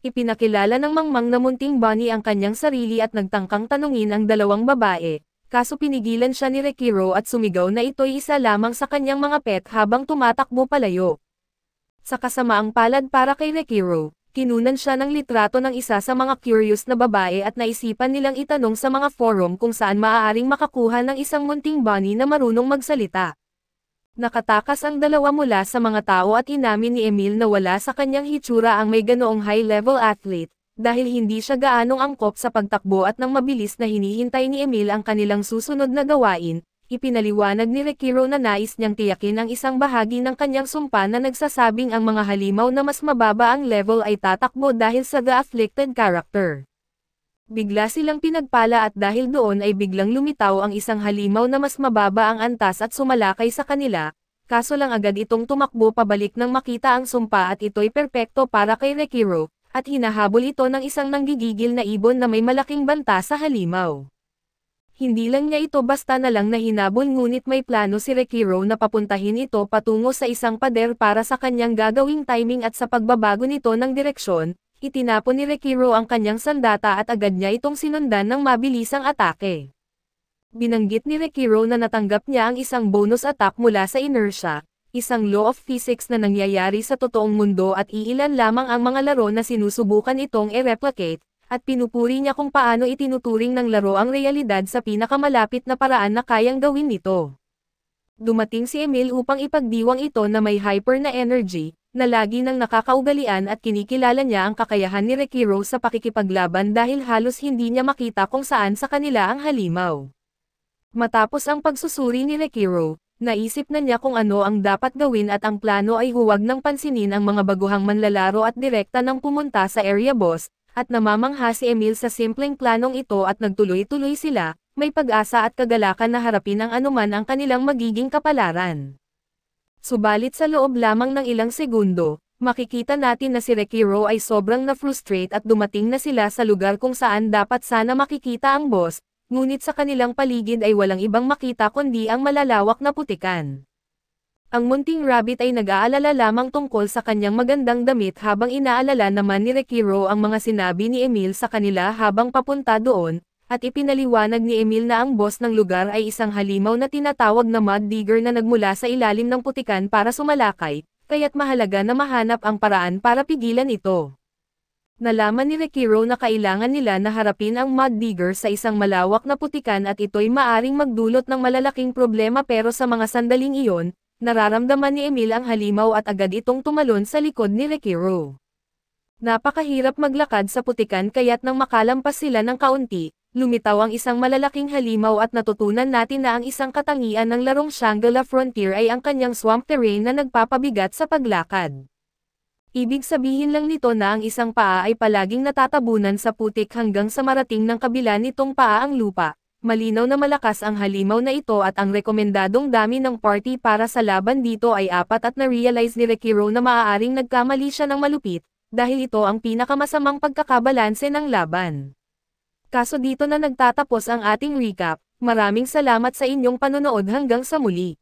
Ipinakilala ng mangmang na Munting Bunny ang kanyang sarili at nagtangkang tanungin ang dalawang babae. Kaso pinigilan siya ni Rekiro at sumigaw na ito'y isa lamang sa kanyang mga pet habang tumatakbo palayo. Sa kasamaang palad para kay Rekiro, kinunan siya ng litrato ng isa sa mga curious na babae at naisipan nilang itanong sa mga forum kung saan maaaring makakuha ng isang Munting Bunny na marunong magsalita. Nakatakas ang dalawa mula sa mga tao at inamin ni Emil na wala sa kanyang hitsura ang may ganoong high-level athlete. Dahil hindi siya gaanong angkop sa pagtakbo at nang mabilis na hinihintay ni Emil ang kanilang susunod na gawain, ipinaliwanag ni Rekiro na nais niyang tiyakin ang isang bahagi ng kanyang sumpa na nagsasabing ang mga halimaw na mas mababa ang level ay tatakbo dahil sa The Afflicted character. Bigla silang pinagpala at dahil doon ay biglang lumitaw ang isang halimaw na mas mababa ang antas at sumalakay sa kanila, kaso lang agad itong tumakbo pabalik nang makita ang sumpa at ito'y perpekto para kay Rekiro. At hinahabol ito ng isang nanggigigil na ibon na may malaking banta sa halimaw. Hindi lang niya ito basta na lang na hinabol ngunit may plano si Rekiro na papuntahin ito patungo sa isang pader para sa kanyang gagawing timing at sa pagbabago nito ng direksyon, itinapon ni Rekiro ang kanyang sandata at agad niya itong sinundan ng mabilisang atake. Binanggit ni Rekiro na natanggap niya ang isang bonus attack mula sa inertia. Isang law of physics na nangyayari sa totoong mundo at iilan lamang ang mga laro na sinusubukan itong i-replicate, at pinupuri niya kung paano itinuturing ng laro ang realidad sa pinakamalapit na paraan na kayang gawin nito. Dumating si Emil upang ipagdiwang ito na may hyper na energy, na lagi nang nakakaugalian at kinikilala niya ang kakayahan ni Rekiro sa pakikipaglaban dahil halos hindi niya makita kung saan sa kanila ang halimaw. Matapos ang pagsusuri ni Rekiro, naisip na niya kung ano ang dapat gawin at ang plano ay huwag nang pansinin ang mga baguhang manlalaro at direkta nang pumunta sa area boss, at namamangha si Emil sa simpleng planong ito at nagtuloy-tuloy sila, may pag-asa at kagalakan na harapin ang anuman ang kanilang magiging kapalaran. Subalit sa loob lamang ng ilang segundo, makikita natin na si Rekiro ay sobrang na-frustrate at dumating na sila sa lugar kung saan dapat sana makikita ang boss, ngunit sa kanilang paligid ay walang ibang makita kundi ang malalawak na putikan. Ang munting rabbit ay nag-aalala lamang tungkol sa kanyang magandang damit habang inaalala naman ni Rekiro ang mga sinabi ni Emil sa kanila habang papunta doon, at ipinaliwanag ni Emil na ang boss ng lugar ay isang halimaw na tinatawag na mud digger na nagmula sa ilalim ng putikan para sumalakay, kaya't mahalaga na mahanap ang paraan para pigilan ito. Nalaman ni Rekiro na kailangan nila na harapin ang mud digger sa isang malawak na putikan at ito'y maaring magdulot ng malalaking problema pero sa mga sandaling iyon, nararamdaman ni Emil ang halimaw at agad itong tumalon sa likod ni Rekiro. Napakahirap maglakad sa putikan kaya't nang makalampas sila ng kaunti, lumitaw ang isang malalaking halimaw at natutunan natin na ang isang katangian ng larong Shangri-La Frontier ay ang kanyang swamp terrain na nagpapabigat sa paglakad. Ibig sabihin lang nito na ang isang paa ay palaging natatabunan sa putik hanggang sa marating ng kabila nitong paa ang lupa. Malinaw na malakas ang halimaw na ito at ang rekomendadong dami ng party para sa laban dito ay 4 at na-realize ni Rekiro na maaaring nagkamali siya ng malupit, dahil ito ang pinakamasamang pagkakabalanse ng laban. Kaso dito na nagtatapos ang ating recap, maraming salamat sa inyong panonood hanggang sa muli.